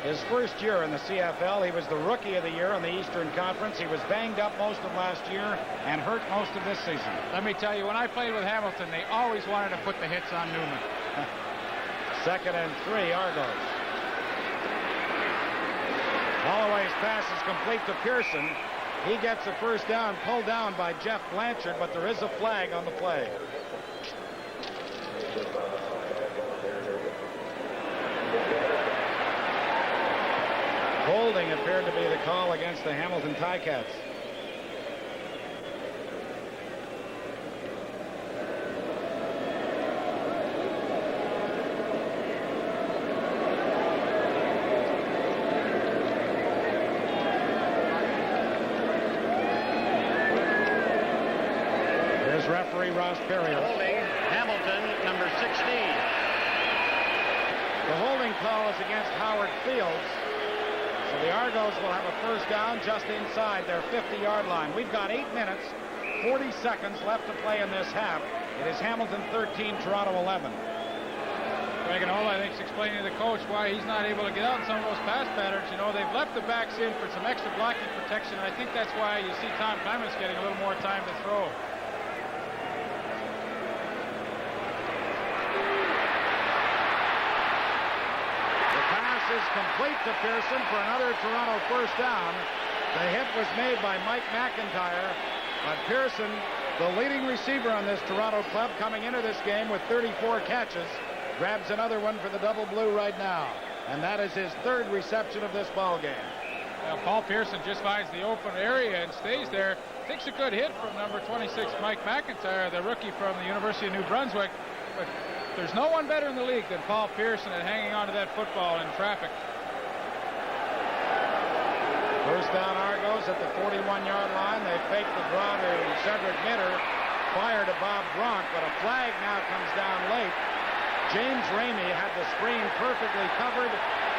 his first year in the CFL, he was the Rookie of the Year in the Eastern Conference. He was banged up most of last year and hurt most of this season. Let me tell you, when I played with Hamilton, they always wanted to put the hits on Newman. 2nd and 3, Argos. Holloway's pass is complete to Pearson. He gets a first down, pulled down by Jeff Blanchard, but there is a flag on the play. Holding appeared to be the call against the Hamilton Ticats. Here's referee Ross Perrier. Holding Hamilton, number 16. The holding call is against Howard Fields. So the Argos will have a first down just inside their 50-yard line. We've got 8 minutes, 40 seconds left to play in this half. It is Hamilton 13, Toronto 11. Argonauts, I think, is explaining to the coach why he's not able to get out in some of those pass patterns. You know, they've left the backs in for some extra blocking protection, and I think that's why you see Tom Clements getting a little more time to throw. Is complete to Pearson for another Toronto first down. The hit was made by Mike McIntyre, but Pearson, the leading receiver on this Toronto club, coming into this game with 34 catches, grabs another one for the double blue right now, and that is his third reception of this ball game. Paul Pearson just finds the open area and stays there. Takes a good hit from number 26, Mike McIntyre, the rookie from the University of New Brunswick, but there's no one better in the league than Paul Pearson at hanging on to that football in traffic. First down Argos at the 41-yard line. They fake the draw to Cedric Mitter. Fire to Bob Gronk, but a flag now comes down late. James Ramey had the screen perfectly covered,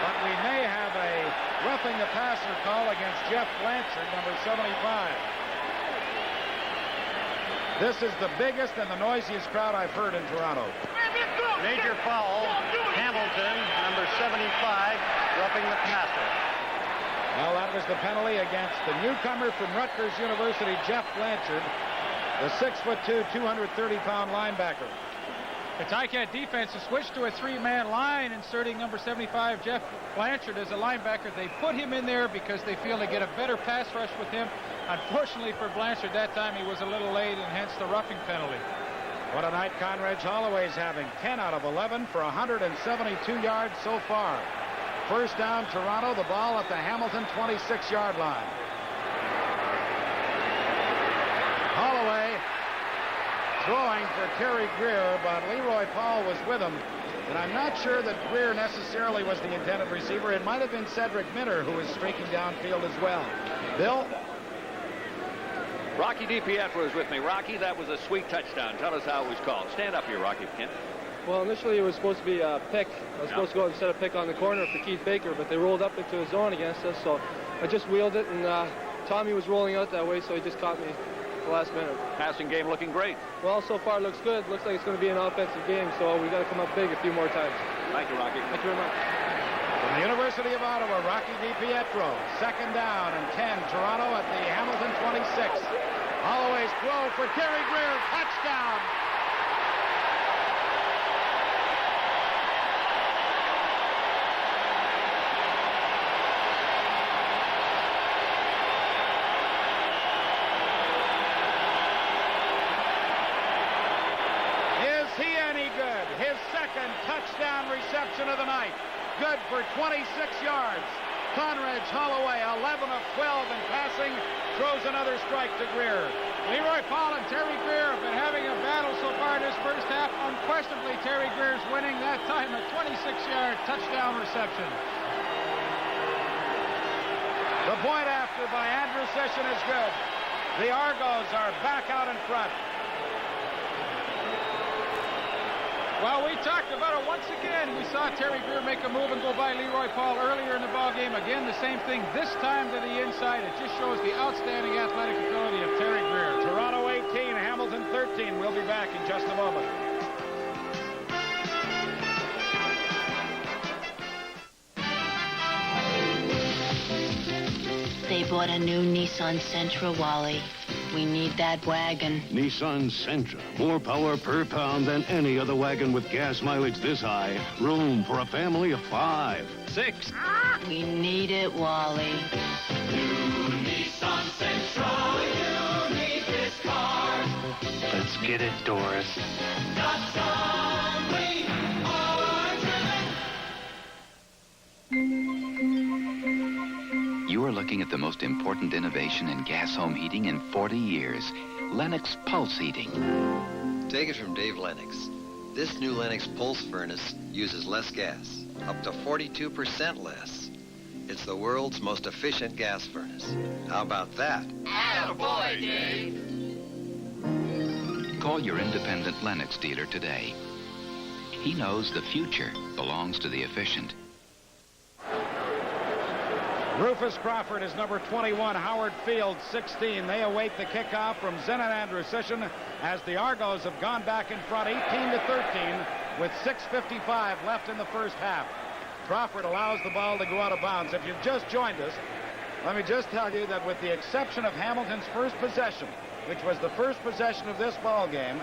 but we may have a roughing the passer call against Jeff Blanchard, number 75. This is the biggest and the noisiest crowd I've heard in Toronto. Major foul, Hamilton, number 75, roughing the passer. Well, that was the penalty against the newcomer from Rutgers University, Jeff Blanchard, the 6'2", 230-pound linebacker. The Ticat defense has switched to a three-man line, inserting number 75, Jeff Blanchard, as a linebacker. They put him in there because they feel they get a better pass rush with him. Unfortunately for Blanchard, that time he was a little late, and hence the roughing penalty. What a night Conrad Holloway's having. 10 out of 11 for 172 yards so far. First down, Toronto. The ball at the Hamilton 26-yard line. Holloway throwing for Terry Greer, but Leroy Paul was with him. And I'm not sure that Greer necessarily was the intended receiver. It might have been Cedric Mitter who was streaking downfield as well. Bill? Rocky DiPietro is with me. Rocky, that was a sweet touchdown. Tell us how it was called. Stand up here, Rocky, if you can. Well, initially it was supposed to be a pick. I was supposed to go and set a pick on the corner for Keith Baker, but they rolled up into a zone against us, so I just wheeled it, and Tommy was rolling out that way, so he just caught me at the last minute. Passing game looking great. Well, so far it looks good. Looks like it's going to be an offensive game, so we got to come up big a few more times. Thank you, Rocky. Thank you very much. From the University of Ottawa, Rocky DiPietro. Second down and 10. Toronto at the Hamilton 26. Holloway's throw for Terry Greer. Touchdown. Is he any good? His second touchdown reception of the night. Good for 26 yards. Conrad Holloway, 11 of 12 in passing, throws another strike to Greer. Leroy Paul and Terry Greer have been having a battle so far in this first half. Unquestionably, Terry Greer's winning that time, a 26-yard touchdown reception. The point after by Andrew Session is good. The Argos are back out in front. Well, we talked about it once again. We saw Terry Greer make a move and go by Leroy Paul earlier in the ball game. Again, the same thing, this time to the inside. It just shows the outstanding athletic ability of Terry Greer. Toronto 18, Hamilton 13. We'll be back in just a moment. They bought a new Nissan Sentra, Wally. We need that wagon. Nissan Sentra. More power per pound than any other wagon with gas mileage this high. Room for a family of 5, 6. We need it, Wally. New Nissan Sentra. You need this car. Let's get it, Doris. Not strongly or driven. You are looking at the most important innovation in gas home heating in 40 years. Lennox Pulse Heating. Take it from Dave Lennox. This new Lennox Pulse furnace uses less gas, up to 42% less. It's the world's most efficient gas furnace. How about that? Attaboy, Dave. Call your independent Lennox dealer today. He knows the future belongs to the efficient. Rufus Crawford is number 21. Howard Field, 16. They await the kickoff from Zenon Andrusician as the Argos have gone back in front 18-13 with 6:55 left in the first half. Crawford allows the ball to go out of bounds. If you've just joined us, let me just tell you that with the exception of Hamilton's first possession, which was the first possession of this ball game,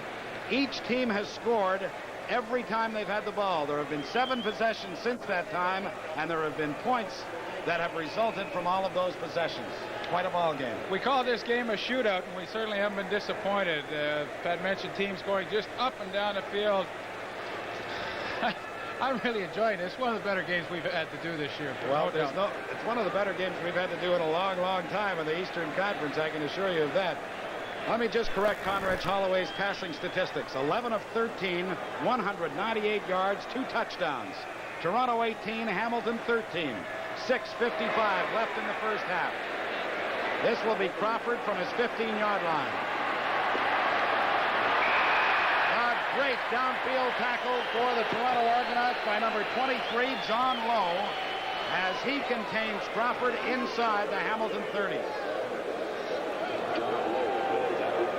each team has scored every time they've had the ball. There have been 7 possessions since that time, and there have been points that have resulted from all of those possessions. Quite a ball game. We call this game a shootout, and we certainly haven't been disappointed. Pat mentioned teams going just up and down the field. I'm really enjoying this. One of the better games we've had to do this year. Well, it's one of the better games we've had to do in a long, long time in the Eastern Conference. I can assure you of that. Let me just correct Conrad Holloway's passing statistics. 11 of 13, 198 yards, 2 touchdowns. Toronto 18, Hamilton 13. 6:55 left in the first half. This will be Crawford from his 15-yard line. A great downfield tackle for the Toronto Argonauts by number 23, John Lowe, as he contains Crawford inside the Hamilton 30.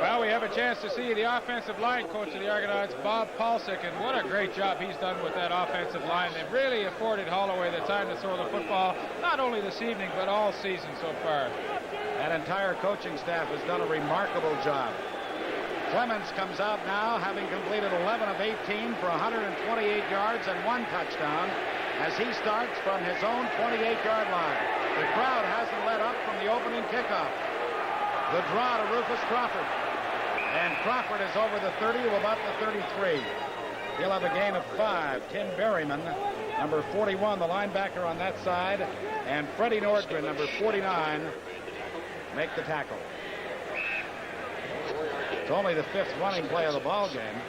Well, we have a chance to see the offensive line coach of the Argonauts, Bob Paulsick, and what a great job he's done with that offensive line. They've really afforded Holloway the time to throw the football, not only this evening, but all season so far. That entire coaching staff has done a remarkable job. Clemens comes out now, having completed 11 of 18 for 128 yards and 1 touchdown, as he starts from his own 28-yard line. The crowd hasn't let up from the opening kickoff. The draw to Rufus Crawford. And Crawford is over the 30 to about the 33. He'll have a gain of 5. Tim Berryman, number 41, the linebacker on that side, and Freddie Nordgren, number 49, make the tackle. It's only the 5th running play of the ball game.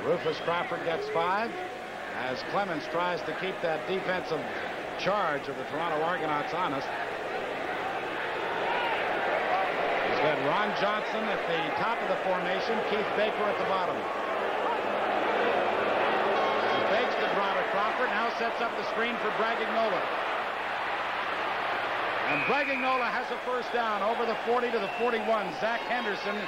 Rufus Crawford gets 5 as Clemens tries to keep that defensive charge of the Toronto Argonauts honest. Got Ron Johnson at the top of the formation, Keith Baker at the bottom. He fakes the draw to Crawford, now sets up the screen for Bragignola. And Bragignola has a first down over the 40 to the 41. Zach Henderson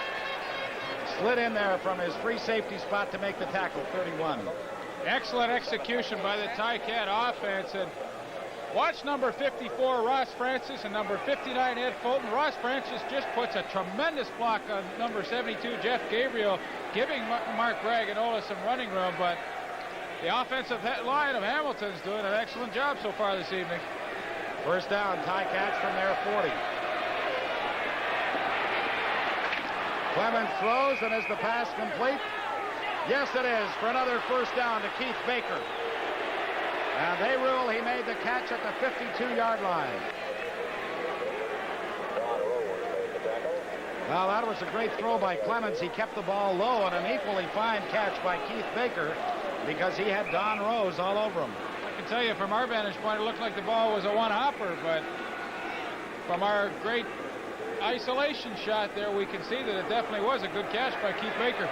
slid in there from his free safety spot to make the tackle, 31. Excellent execution by the Ticat offense. And watch number 54, Ross Francis, and number 59, Ed Fulton. Ross Francis just puts a tremendous block on number 72, Jeff Gabriel, giving Mark Braganola some running room, but the offensive line of Hamilton's doing an excellent job so far this evening. First down, Ticats from their 40. Clemens throws, and is the pass complete? Yes, it is, for another first down to Keith Baker. And they rule he made the catch at the 52-yard line. Well, that was a great throw by Clemens. He kept the ball low, and an equally fine catch by Keith Baker because he had Don Rose all over him. I can tell you from our vantage point, it looked like the ball was a one-hopper, but from our great isolation shot there, we can see that it definitely was a good catch by Keith Baker.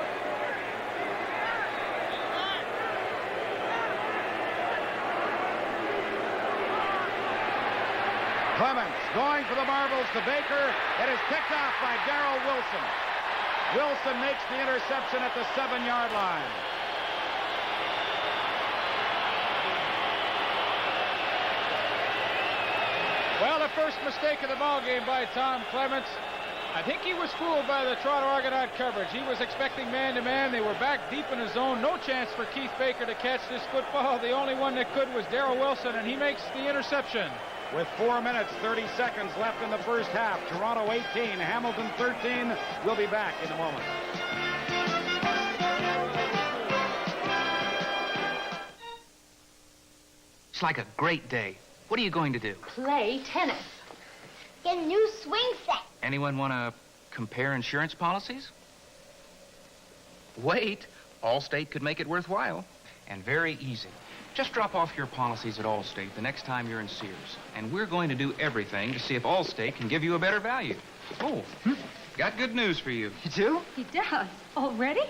Clemens going for the marbles to Baker. It is picked off by Darrell Wilson. Wilson makes the interception at the 7-yard line. Well, the first mistake of the ball game by Tom Clements. I think he was fooled by the Toronto Argonaut coverage. He was expecting man-to-man. They were back deep in his zone. No chance for Keith Baker to catch this football. The only one that could was Darrell Wilson, and he makes the interception. With 4 minutes, 30 seconds left in the first half. Toronto 18, Hamilton 13. We'll be back in a moment. It's like a great day. What are you going to do? Play tennis. Get a new swing set. Anyone want to compare insurance policies? Wait, Allstate could make it worthwhile. And very easy. Just drop off your policies at Allstate the next time you're in Sears. And we're going to do everything to see if Allstate can give you a better value. Oh, got good news for you. You do? He does. Already?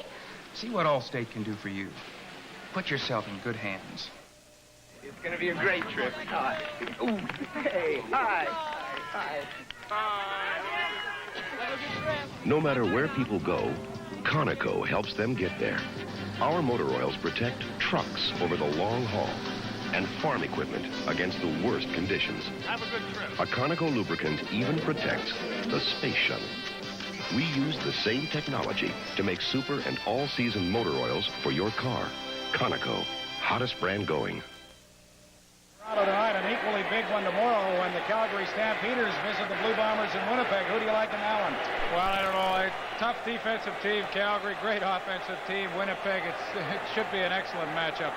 See what Allstate can do for you. Put yourself in good hands. It's going to be a great trip. Hi. Ooh, hey, hi. Hi. No matter where people go, Conoco helps them get there. Our motor oils protect trucks over the long haul and farm equipment against the worst conditions. Have a good trip. A Conoco lubricant even protects the space shuttle. We use the same technology to make super and all-season motor oils for your car. Conoco, hottest brand going. Tonight, an equally big one tomorrow when the Calgary Stampeders visit the Blue Bombers in Winnipeg. Who do you like in that one? Well, I don't know. Tough defensive team, Calgary. Great offensive team, Winnipeg. It should be an excellent matchup.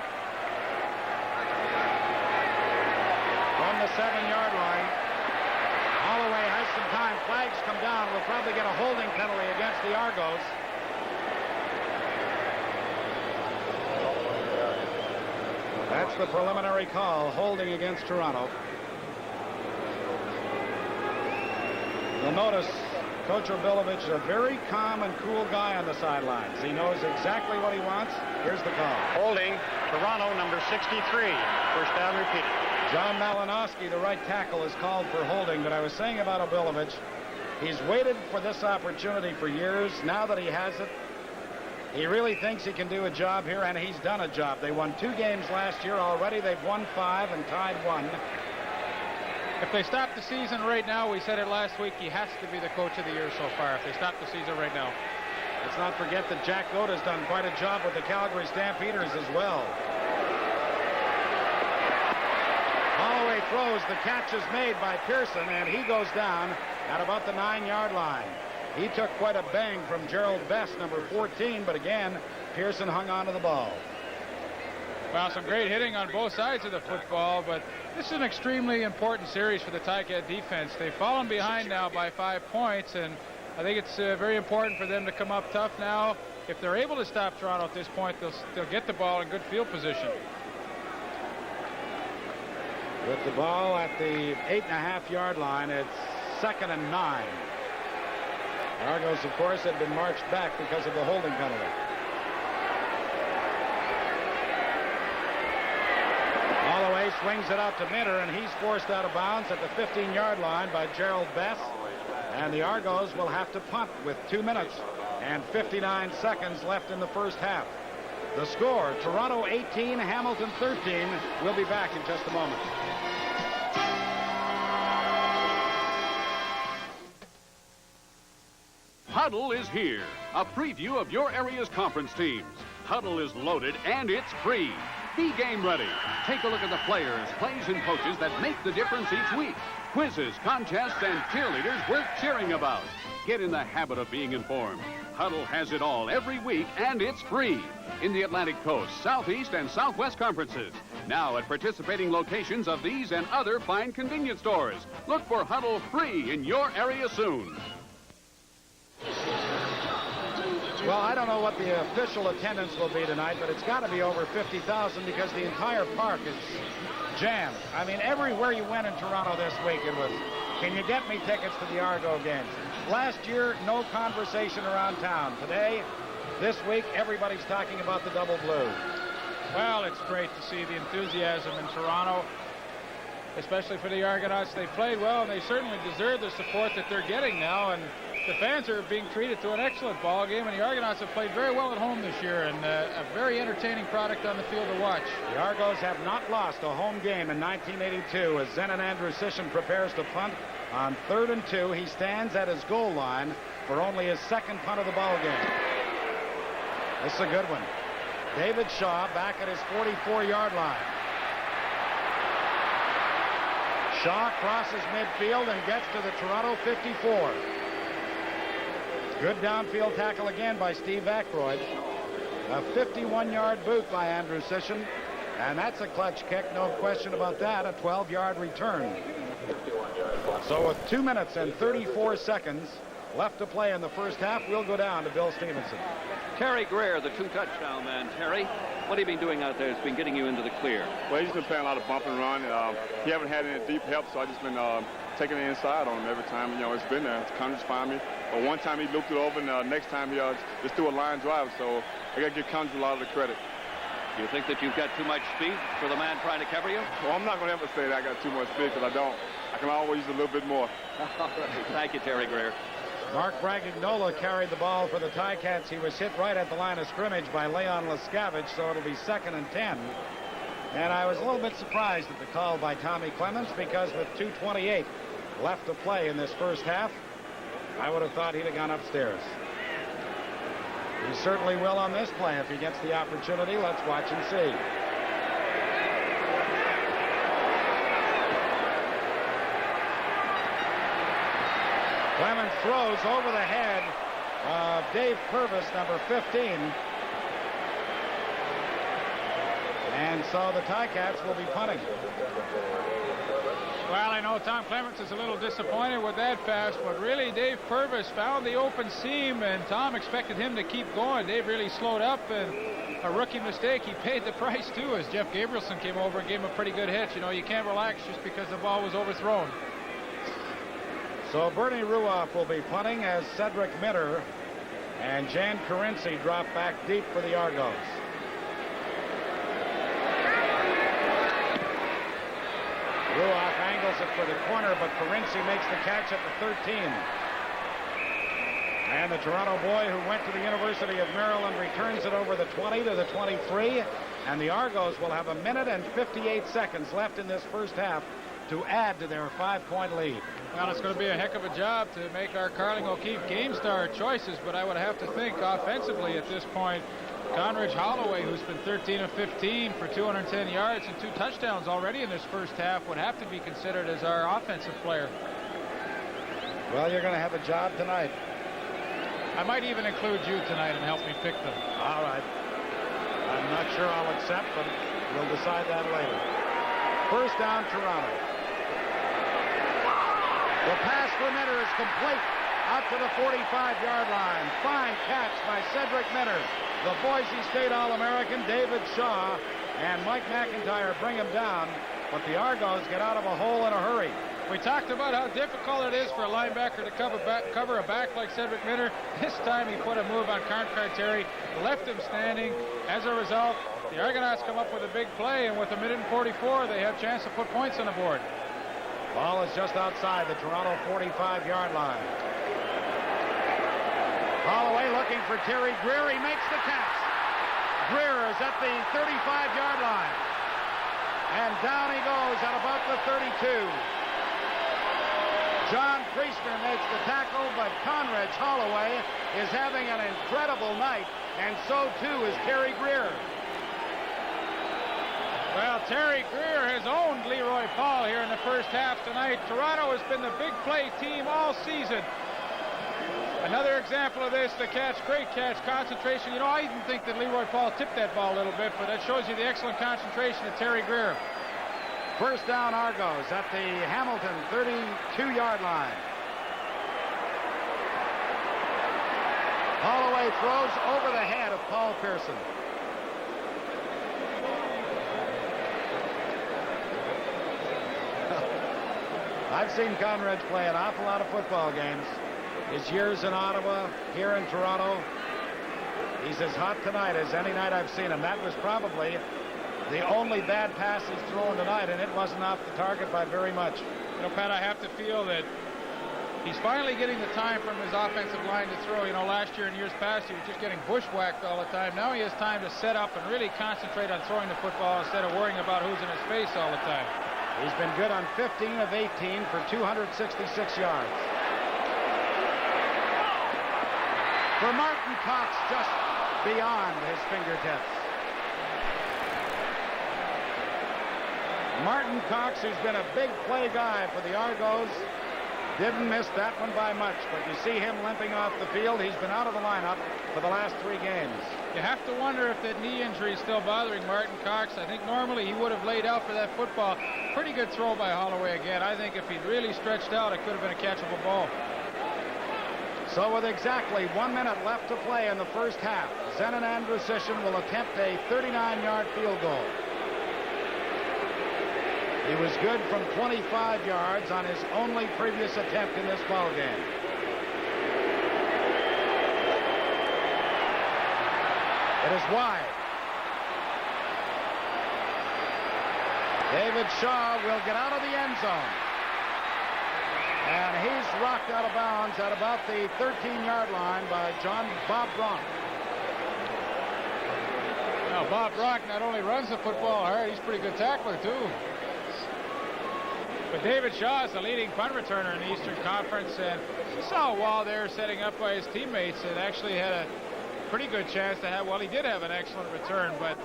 From the 7-yard line, Holloway has some time. Flags come down. We'll probably get a holding penalty against the Argos. That's the preliminary call, holding against Toronto. You'll notice Coach Obilovich is a very calm and cool guy on the sidelines. He knows exactly what he wants. Here's the call. Holding, Toronto, number 63. First down repeated. John Malinowski, the right tackle, is called for holding, but I was saying about Obilovich, he's waited for this opportunity for years. Now that he has it, he really thinks he can do a job here, and he's done a job. They won 2 games last year already. They've won 5 and tied 1. If they stop the season right now, we said it last week, he has to be the coach of the year so far, if they stop the season right now. Let's not forget that Jack Goat has done quite a job with the Calgary Stampeders as well. Holloway throws. The catch is made by Pearson, and he goes down at about the 9-yard line. He took quite a bang from Gerald Best, number 14, but again, Pearson hung on to the ball. Well, some great hitting on both sides of the football, but this is an extremely important series for the Ticats defense. They've fallen behind now by 5 points, and I think it's very important for them to come up tough now. If they're able to stop Toronto at this point, they'll get the ball in good field position. With the ball at the 8.5-yard line, it's 2nd and 9. Argos, of course, had been marched back because of the holding penalty. Holloway swings it out to Minter, and he's forced out of bounds at the 15-yard line by Gerald Best. And the Argos will have to punt with 2 minutes and 59 seconds left in the first half. The score, Toronto 18, Hamilton 13. We'll be back in just a moment. Huddle is here, a preview of your area's conference teams. Huddle is loaded and it's free. Be game ready. Take a look at the players, plays, and coaches that make the difference each week. Quizzes, contests, and cheerleaders worth cheering about. Get in the habit of being informed. Huddle has it all every week, and it's free. In the Atlantic Coast, Southeast, and Southwest conferences. Now at participating locations of these and other fine convenience stores. Look for Huddle free in your area soon. Well, I don't know what the official attendance will be tonight, but it's got to be over 50,000 because the entire park is jammed. I mean, everywhere you went in Toronto this week, it was, can you get me tickets to the Argo games? Last year, no conversation around town. Today, this week, everybody's talking about the double blue. Well, it's great to see the enthusiasm in Toronto, especially for the Argonauts. They played well, and they certainly deserve the support that they're getting now, and the fans are being treated to an excellent ball game, and the Argonauts have played very well at home this year, and a very entertaining product on the field to watch. The Argos have not lost a home game in 1982 as Zenon Andrusician prepares to punt. On 3rd and 2, he stands at his goal line for only his second punt of the ball game. This is a good one. David Shaw back at his 44-yard line. Shaw crosses midfield and gets to the Toronto 54. Good downfield tackle again by Steve Aykroyd. A 51-yard boot by Andrew Sisson. And that's a clutch kick, no question about that. A 12-yard return. So with 2 minutes and 34 seconds left to play in the first half, we'll go down to Bill Stevenson. Terry Greer, the 2-touchdown man. Terry, what have you been doing out there? It's been getting you into the clear. Well, he's been playing a lot of bump and run. He haven't had any deep help, so I've just been taking the inside on him every time. You know, it's been there. Connor's find me. But one time he looked it over, and next time he just threw a line drive. So I got to give Connor a lot of the credit. Do you think that you've got too much speed for the man trying to cover you? Well, I'm not going to ever say that I got too much speed, because I don't. I can always use a little bit more. All right. Thank you, Terry Greer. Mark Bragagnola carried the ball for the Ticats. He was hit right at the line of scrimmage by Leon Lescavage, so it'll be 2nd and 10. And I was a little bit surprised at the call by Tommy Clements, because with 2:28 left to play in this first half, I would have thought he'd have gone upstairs. He certainly will on this play if he gets the opportunity. Let's watch and see. Clemens throws over the head of Dave Purvis, number 15. And so the Ticats will be punting. Well, I know Tom Clements is a little disappointed with that pass, but really Dave Purvis found the open seam, and Tom expected him to keep going. Dave really slowed up, and a rookie mistake. He paid the price, too, as Jeff Gabrielson came over and gave him a pretty good hit. You know, you can't relax just because the ball was overthrown. So Bernie Ruoff will be punting as Cedric Mitter and Jan Carinci drop back deep for the Argos. Ruoff angles it for the corner, but Carinci makes the catch at the 13. And the Toronto boy who went to the University of Maryland returns it over the 20 to the 23. And the Argos will have 1 minute and 58 seconds left in this first half to add to their 5-point lead. Well, it's going to be a heck of a job to make our Carling O'Keefe Game Star choices, but I would have to think offensively at this point, Conridge Holloway, who's been 13 of 15 for 210 yards and 2 touchdowns already in this first half, would have to be considered as our offensive player. Well, you're going to have a job tonight. I might even include you tonight and help me pick them. All right. I'm not sure I'll accept, but we'll decide that later. First down, Toronto. The pass for Mitter is complete out to the 45-yard line. Fine catch by Cedric Mitter. The Boise State All-American David Shaw and Mike McIntyre bring him down, but the Argos get out of a hole in a hurry. We talked about how difficult it is for a linebacker to cover a back like Cedric Mitter. This time he put a move on Carter, left him standing. As a result, the Argonauts come up with a big play, and with 1 minute and 44, they have a chance to put points on the board. Ball is just outside the Toronto 45-yard line. Holloway looking for Terry Greer. He makes the catch. Greer is at the 35-yard line. And down he goes at about the 32. John Priestner makes the tackle, but Conridge Holloway is having an incredible night, and so too is Terry Greer. Well, Terry Greer has owned Leroy Paul here in the first half tonight. Toronto has been the big play team all season. Another example of this, the catch, great catch, concentration. You know, I even think that Leroy Paul tipped that ball a little bit, but that shows you the excellent concentration of Terry Greer. First down, Argos at the Hamilton 32-yard line. Holloway throws over the head of Paul Pearson. I've seen Conridge play an awful lot of football games. His years in Ottawa, here in Toronto. He's as hot tonight as any night I've seen him. That was probably the only bad pass he's thrown tonight, and it wasn't off the target by very much. You know, Pat, I have to feel that he's finally getting the time from his offensive line to throw. You know, last year and years past, he was just getting bushwhacked all the time. Now he has time to set up and really concentrate on throwing the football instead of worrying about who's in his face all the time. He's been good on 15 of 18 for 266 yards. For Martin Cox, just beyond his fingertips. Martin Cox, who's been a big play guy for the Argos, didn't miss that one by much, but you see him limping off the field. He's been out of the lineup for the last 3 games. You have to wonder if that knee injury is still bothering Martin Cox. I think normally he would have laid out for that football. Pretty good throw by Holloway again. I think if he'd really stretched out, it could have been a catchable ball. So with exactly 1 minute left to play in the first half, Zenon Andrusician will attempt a 39-yard field goal. He was good from 25 yards on his only previous attempt in this ball game. It is wide. David Shaw will get out of the end zone. And he's rocked out of bounds at about the 13-yard line by Bob Bronk. Now, Bob Bronk not only runs the football hard, he's a pretty good tackler, too. But David Shaw is the leading punt returner in the Eastern Conference, and he saw a wall there setting up by his teammates and actually had a pretty good chance to have, well, he did have an excellent return, but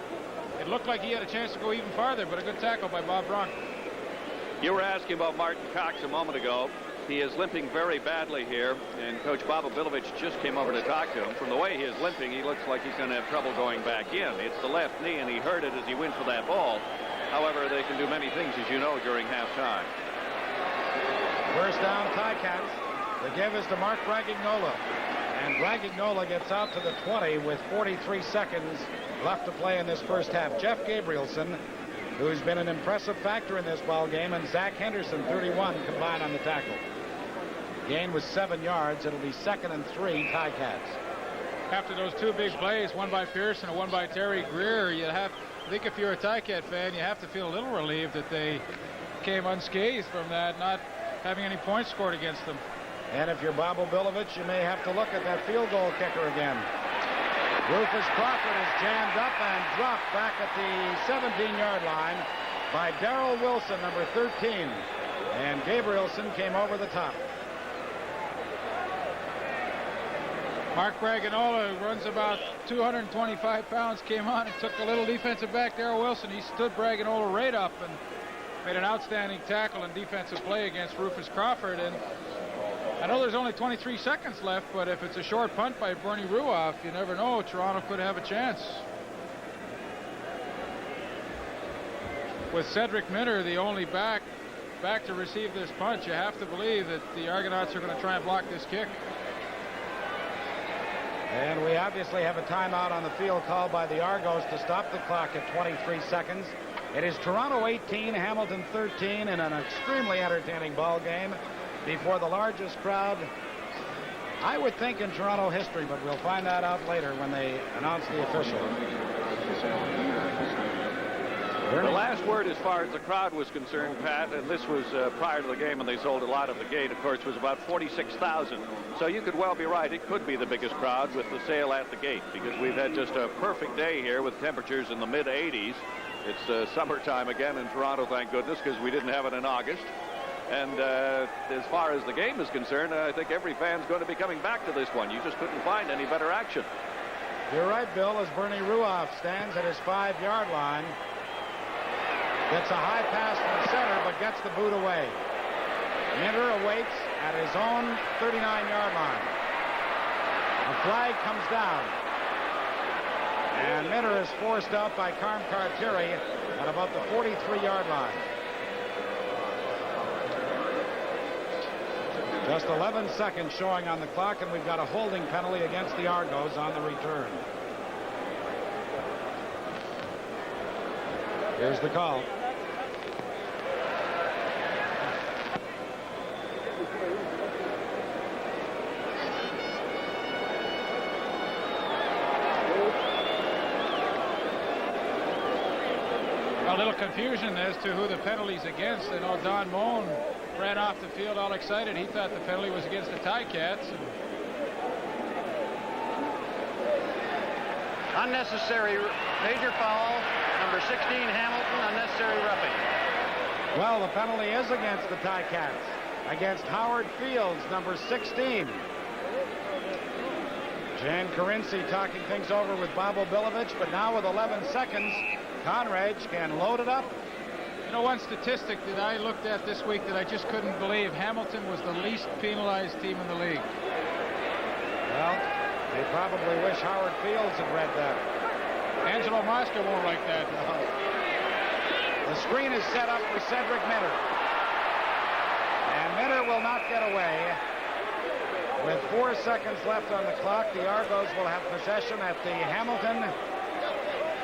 it looked like he had a chance to go even farther, but a good tackle by Bob Bronk. You were asking about Martin Cox a moment ago. He is limping very badly here, and Coach Bob Obilovich just came over to talk to him. From the way he is limping, he looks like he's going to have trouble going back in. It's the left knee, and he hurt it as he went for that ball. However, they can do many things, as you know, during halftime. First down, Ticats. The give is to Mark Bragignola. And Bragignola gets out to the 20 with 43 seconds left to play in this first half. Jeff Gabrielson, who's been an impressive factor in this ball game, and Zach Henderson, 31, combined on the tackle. Gain was 7 yards. It'll be 2nd and 3, Ticats. After those 2 big plays, one by Pearson and one by Terry Greer, I think if you're a Ticat fan, you have to feel a little relieved that they came unscathed from that, not having any points scored against them. And if you're Bob Obilovich, you may have to look at that field goal kicker again. Rufus Crawford is jammed up and dropped back at the 17-yard line by Darrell Wilson, number 13. And Gabrielson came over the top. Mark Braganola, who runs about 225 pounds, came on and took the little defensive back, Darrell Wilson. He stood Braganola right up and made an outstanding tackle and defensive play against Rufus Crawford. And I know there's only 23 seconds left, but if it's a short punt by Bernie Ruoff, you never know. Toronto could have a chance. With Cedric Minter, the only back to receive this punt, you have to believe that the Argonauts are going to try and block this kick. And we obviously have a timeout on the field called by the Argos to stop the clock at 23 seconds. It is Toronto 18, Hamilton 13 in an extremely entertaining ball game before the largest crowd, I would think, in Toronto history, but we'll find that out later when they announce the official. The last word as far as the crowd was concerned, Pat, and this was prior to the game when they sold a lot of the gate, of course, was about 46,000. So you could well be right. It could be the biggest crowd with the sale at the gate, because we've had just a perfect day here with temperatures in the mid-80s. It's summertime again in Toronto, thank goodness, because we didn't have it in August. And as far as the game is concerned, I think every fan's going to be coming back to this one. You just couldn't find any better action. You're right, Bill, as Bernie Ruoff stands at his 5-yard line. Gets a high pass from the center, but gets the boot away. Minter awaits at his own 39-yard line. A flag comes down. And Minter is forced out by Carm Cartieri at about the 43-yard line. Just 11 seconds showing on the clock, and we've got a holding penalty against the Argos on the return. Here's the call. A little confusion as to who the penalty's against. I know Don Moen ran off the field all excited. He thought the penalty was against the Ticats. Unnecessary major foul. Number 16, Hamilton, unnecessary roughing. Well, the penalty is against the Ticats. Against Howard Fields, number 16. Jan Karinci talking things over with Bobo Bilovich, but now with 11 seconds, Conrad can load it up. You know, one statistic that I looked at this week that I just couldn't believe, Hamilton was the least penalized team in the league. Well, they probably wish Howard Fields had read that. Angelo Mosca won't like that. The screen is set up for Cedric Minter. And Minter will not get away. With 4 seconds left on the clock, the Argos will have possession at the Hamilton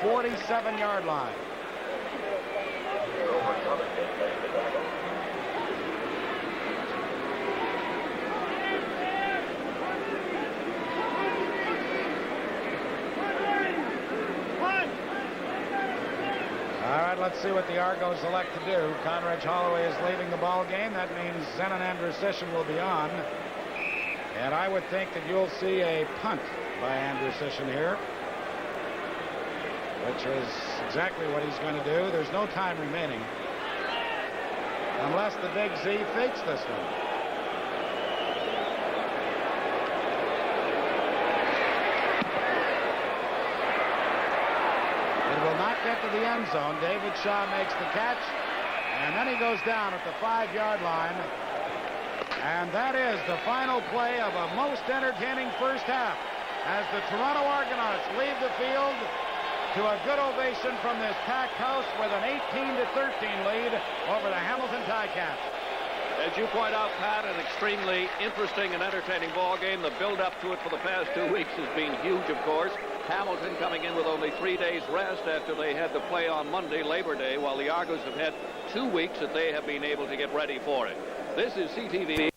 47-yard line. All right, let's see what the Argos elect to do. Conrad Holloway is leaving the ball game. That means Zenon Andrusician will be on. And I would think that you'll see a punt by Andrusician here, which is exactly what he's going to do. There's no time remaining, unless the Big Z fakes this one. It will not get to the end zone. David Shaw makes the catch, and then he goes down at the 5-yard line. And that is the final play of a most entertaining first half as the Toronto Argonauts leave the field to a good ovation from this packed house with an 18-13 lead over the Hamilton Ticats. As you point out, Pat, an extremely interesting and entertaining ball game. The build-up to it for the past 2 weeks has been huge, of course. Hamilton coming in with only 3 days rest after they had to play on Monday, Labor Day, while the Argos have had 2 weeks that they have been able to get ready for it. This is CTV.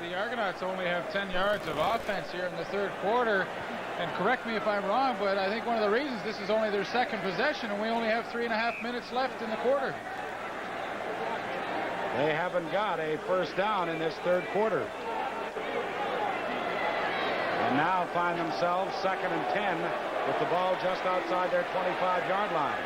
The Argonauts only have 10 yards of offense here in the third quarter. And correct me if I'm wrong, but I think one of the reasons this is only their second possession and we only have 3.5 minutes left in the quarter. They haven't got a first down in this third quarter. And now find themselves 2nd and 10 with the ball just outside their 25-yard line.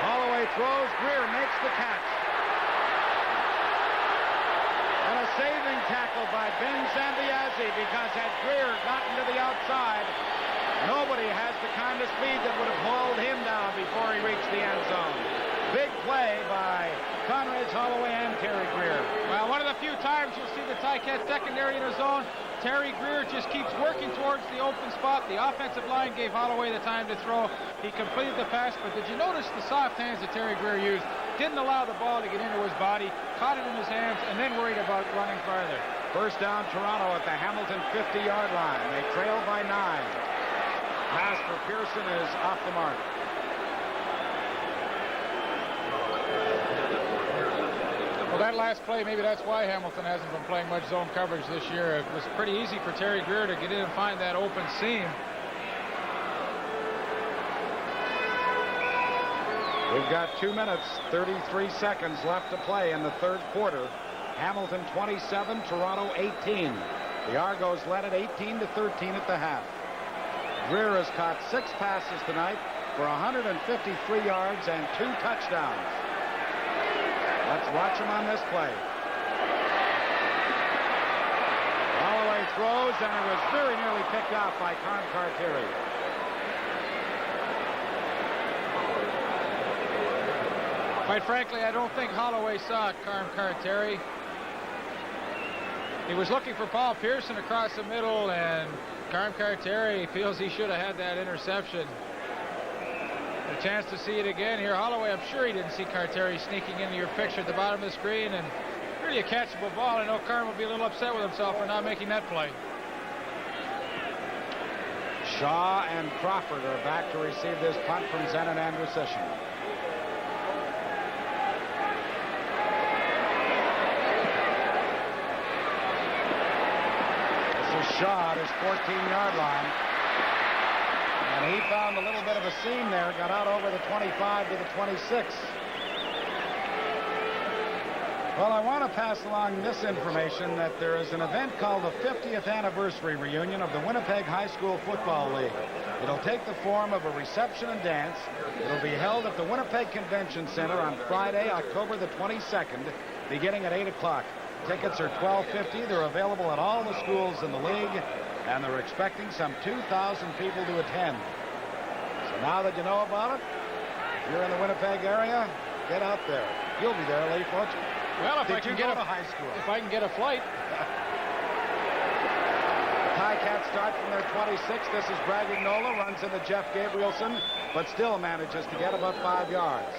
Holloway throws, Greer makes the catch. And a saving tackle by Ben Zambiazzi, because had Greer gotten to the outside, nobody has the kind of speed that would have hauled him down before he reached the end zone. Big play by Conrad Holloway and Terry Greer. Well, one of the few times you'll see the Ticat secondary in a zone. Terry Greer just keeps working towards the open spot. The offensive line gave Holloway the time to throw. He completed the pass, but did you notice the soft hands that Terry Greer used? Didn't allow the ball to get into his body, caught it in his hands, and then worried about running farther. First down, Toronto at the Hamilton 50-yard line. They trail by 9. Pass for Pearson is off the mark. Well, that last play, maybe that's why Hamilton hasn't been playing much zone coverage this year. It was pretty easy for Terry Greer to get in and find that open seam. We've got 2 minutes, 33 seconds left to play in the third quarter. Hamilton 27, Toronto 18. The Argos led it 18-13 at the half. Greer has caught 6 passes tonight for 153 yards and 2 touchdowns. Let's watch him on this play. Holloway throws, and it was very nearly picked off by Carm Cartieri. Quite frankly, I don't think Holloway saw Carm Cartieri. He was looking for Paul Pearson across the middle, and Carm Cartieri feels he should have had that interception. A chance to see it again here. Holloway, I'm sure he didn't see Cartieri sneaking into your picture at the bottom of the screen, and really a catchable ball. I know Carm will be a little upset with himself for not making that play. Shaw and Crawford are back to receive this punt from Zenon Andrusician. This is Shaw at his 14-yard line. And he found a little bit of a seam there, got out over the 25 to the 26. Well, I want to pass along this information that there is an event called the 50th Anniversary Reunion of the Winnipeg High School Football League. It'll take the form of a reception and dance. It'll be held at the Winnipeg Convention Center on Friday, October the 22nd, beginning at 8 o'clock. Tickets are $12.50. They're available at all the schools in the league, and they're expecting some 2,000 people to attend. So now that you know about it, if you're in the Winnipeg area, get out there. You'll be there, Leaf, won't you? Well, if I can get to high school. If I can get a flight. The Ticats start from their 26. This is Bragignola, runs into Jeff Gabrielson, but still manages to get about 5 yards.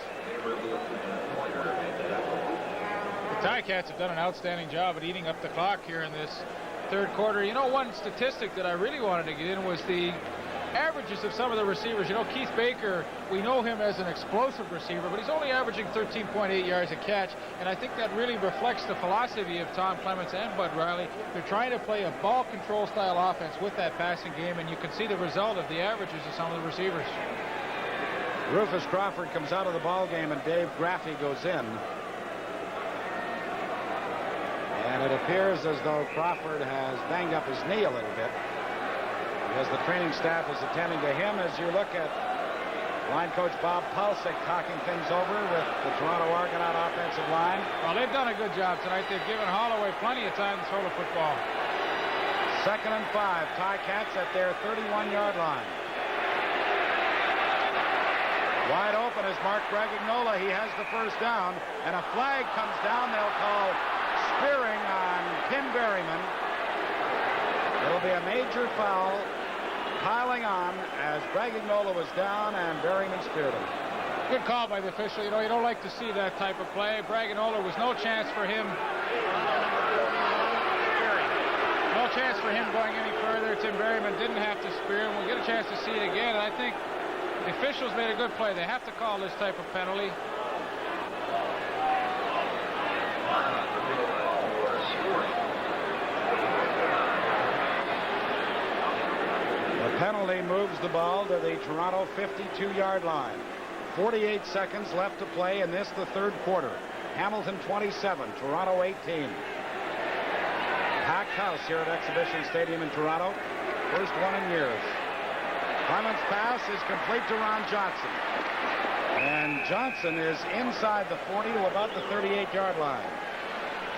The Ticats have done an outstanding job at eating up the clock here in this third quarter. You know, one statistic that I really wanted to get in was the averages of some of the receivers. You know, Keith Baker, we know him as an explosive receiver, but he's only averaging 13.8 yards a catch, and I think that really reflects the philosophy of Tom Clements and Bud Riley. They're trying to play a ball control style offense with that passing game, and you can see the result of the averages of some of the receivers. Rufus Crawford comes out of the ball game, and Dave Graffey goes in. And it appears as though Crawford has banged up his knee a little bit, as the training staff is attending to him. As you look at line coach Bob Pulsick talking things over with the Toronto Argonaut offensive line. Well, they've done a good job tonight. They've given Holloway plenty of time to throw the football. 2nd and 5. Ticats at their 31-yard line. Wide open is Mark Bragignola. He has the first down, and a flag comes down. They'll call spearing on Tim Berryman. It'll be a major foul piling on as Bragignola was down and Berryman speared him. Good call by the official. You know, you don't like to see that type of play. Bragignola was no chance for him. No chance for him going any further. Tim Berryman didn't have to spear him. We'll get a chance to see it again. And I think the officials made a good play. They have to call this type of penalty. The penalty moves the ball to the Toronto 52-yard line. 48 seconds left to play in this, the third quarter. Hamilton 27, Toronto 18. Packed house here at Exhibition Stadium in Toronto. First one in years. Clements' pass is complete to Ron Johnson. And Johnson is inside the 40 to about the 38-yard line.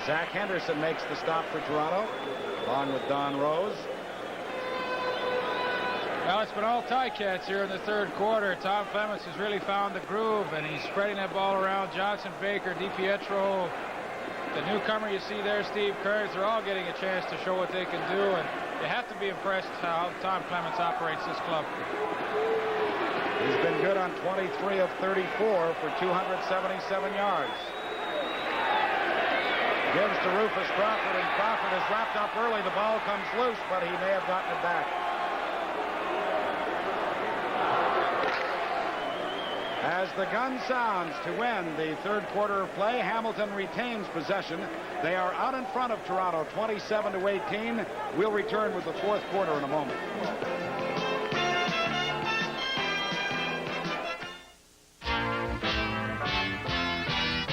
Zach Henderson makes the stop for Toronto, along with Don Rose. Well, it's been all Ticats here in the third quarter. Tom Clements has really found the groove, and he's spreading that ball around. Johnson, Baker, DiPietro, the newcomer you see there, Steve Kearns, they're all getting a chance to show what they can do, and you have to be impressed how Tom Clements operates this club. He's been good on 23 of 34 for 277 yards. Gives to Rufus Crawford, and Crawford is wrapped up early. The ball comes loose, but he may have gotten it back. As the gun sounds to win the third quarter of play, Hamilton retains possession. They are out in front of Toronto, 27-18. We'll return with the fourth quarter in a moment.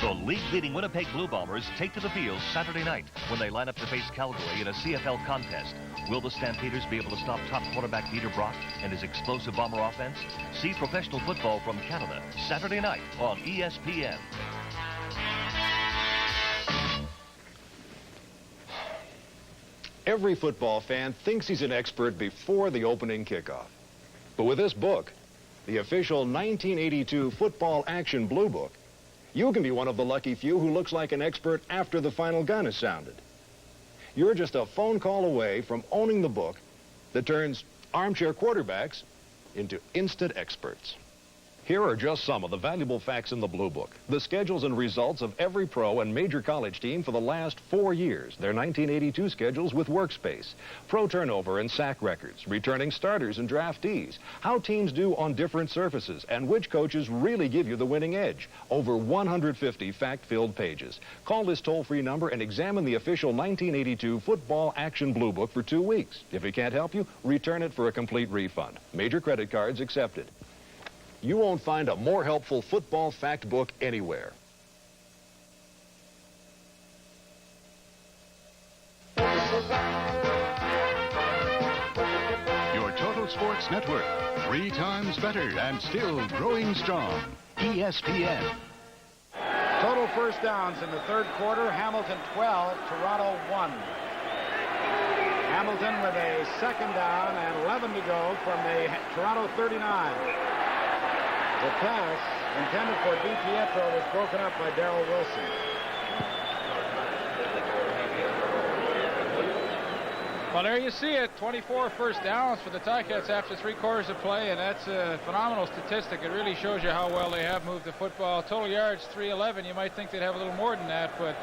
The league-leading Winnipeg Blue Bombers take to the field Saturday night when they line up to face Calgary in a CFL contest. Will the Stampeders be able to stop top quarterback Peter Brock and his explosive Bomber offense? See professional football from Canada Saturday night on ESPN. Every football fan thinks he's an expert before the opening kickoff. But with this book, the official 1982 Football Action Blue Book, you can be one of the lucky few who looks like an expert after the final gun is sounded. You're just a phone call away from owning the book that turns armchair quarterbacks into instant experts. Here are just some of the valuable facts in the Blue Book. The schedules and results of every pro and major college team for the last 4 years. Their 1982 schedules with workspace, pro turnover and sack records, returning starters and draftees, how teams do on different surfaces, and which coaches really give you the winning edge. Over 150 fact-filled pages. Call this toll-free number and examine the official 1982 Football Action Blue Book for 2 weeks. If it can't help you, return it for a complete refund. Major credit cards accepted. You won't find a more helpful football fact book anywhere. Your Total Sports Network. 3 times better and still growing strong. ESPN. Total first downs in the third quarter. Hamilton 12, Toronto 1. Hamilton with a second down and 11 to go from the Toronto 39. The pass intended for DiPietro was broken up by Darrell Wilson. Well, there you see it. 24 first downs for the Ticats after 3 quarters of play, and that's a phenomenal statistic. It really shows you how well they have moved the football. Total yards, 311. You might think they'd have a little more than that, but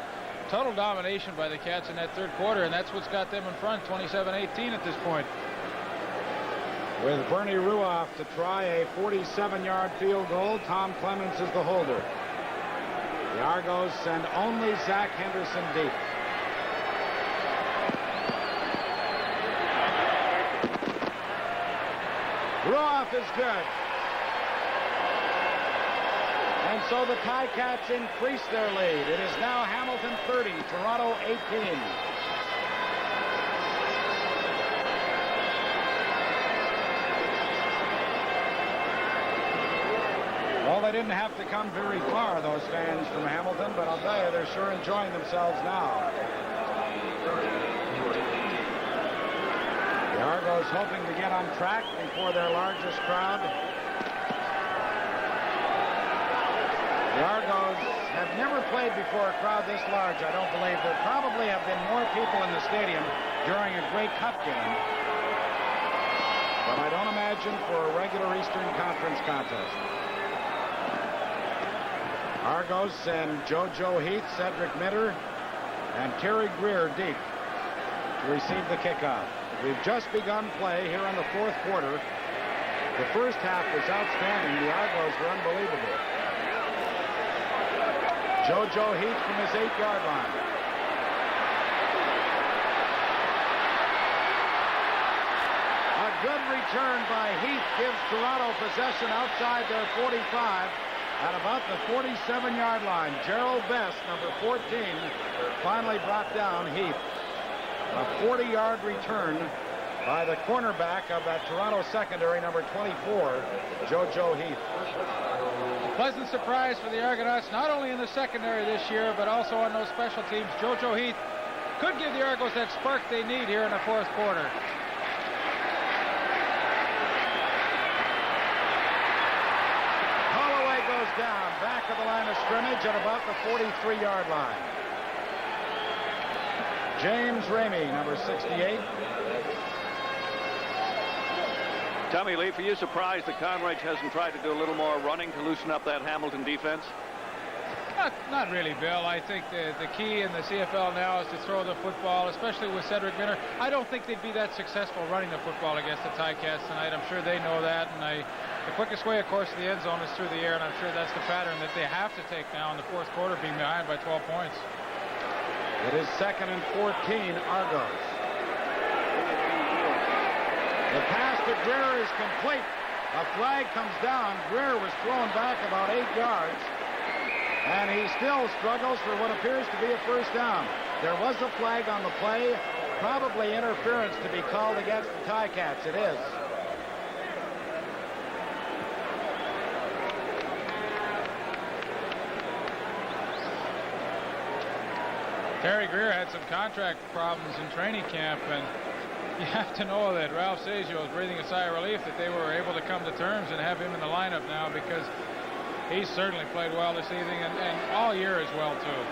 total domination by the Cats in that third quarter, and that's what's got them in front, 27-18 at this point. With Bernie Ruoff to try a 47-yard field goal, Tom Clements is the holder. The Argos send only Zach Henderson deep. Ruoff is good. And so the Ticats increase their lead. It is now Hamilton 30, Toronto 18. Well, they didn't have to come very far, those fans from Hamilton, but I'll tell you, they're sure enjoying themselves now. The Argos hoping to get on track before their largest crowd. The Argos have never played before a crowd this large, I don't believe. There probably have been more people in the stadium during a Grey Cup game, but I don't imagine for a regular Eastern Conference contest. Argos send JoJo Heath, Cedric Minter, and Terry Greer deep to receive the kickoff. We've just begun play here in the fourth quarter. The first half was outstanding. The Argos were unbelievable. JoJo Heath from his 8-yard line. A good return by Heath gives Toronto possession outside their 45 at about the 47-yard line. Gerald Best, number 14, finally brought down Heath. A 40-yard return by the cornerback of that Toronto secondary, number 24, JoJo Heath. A pleasant surprise for the Argonauts, not only in the secondary this year, but also on those special teams. JoJo Heath could give the Argos that spark they need here in the fourth quarter. Holloway goes down, back of the line of scrimmage at about the 43-yard line. James Ramey, number 68. Tommy Leaf, are you surprised that Conrad hasn't tried to do a little more running to loosen up that Hamilton defense? Not really, Bill. I think the key in the CFL now is to throw the football, especially with Cedric Minter. I don't think they'd be that successful running the football against the Ticats tonight. I'm sure they know that, and the quickest way, of course, to the end zone is through the air, and I'm sure that's the pattern that they have to take now in the fourth quarter, being behind by 12 points. It is 2nd and 14, Argos. The pass to Greer is complete. A flag comes down. Greer was thrown back about 8 yards, and he still struggles for what appears to be a first down. There was a flag on the play, probably interference to be called against the Ticats. It is. Terry Greer had some contract problems in training camp, and you have to know that Ralph Sagio is breathing a sigh of relief that they were able to come to terms and have him in the lineup now, because he's certainly played well this evening and all year as well, too.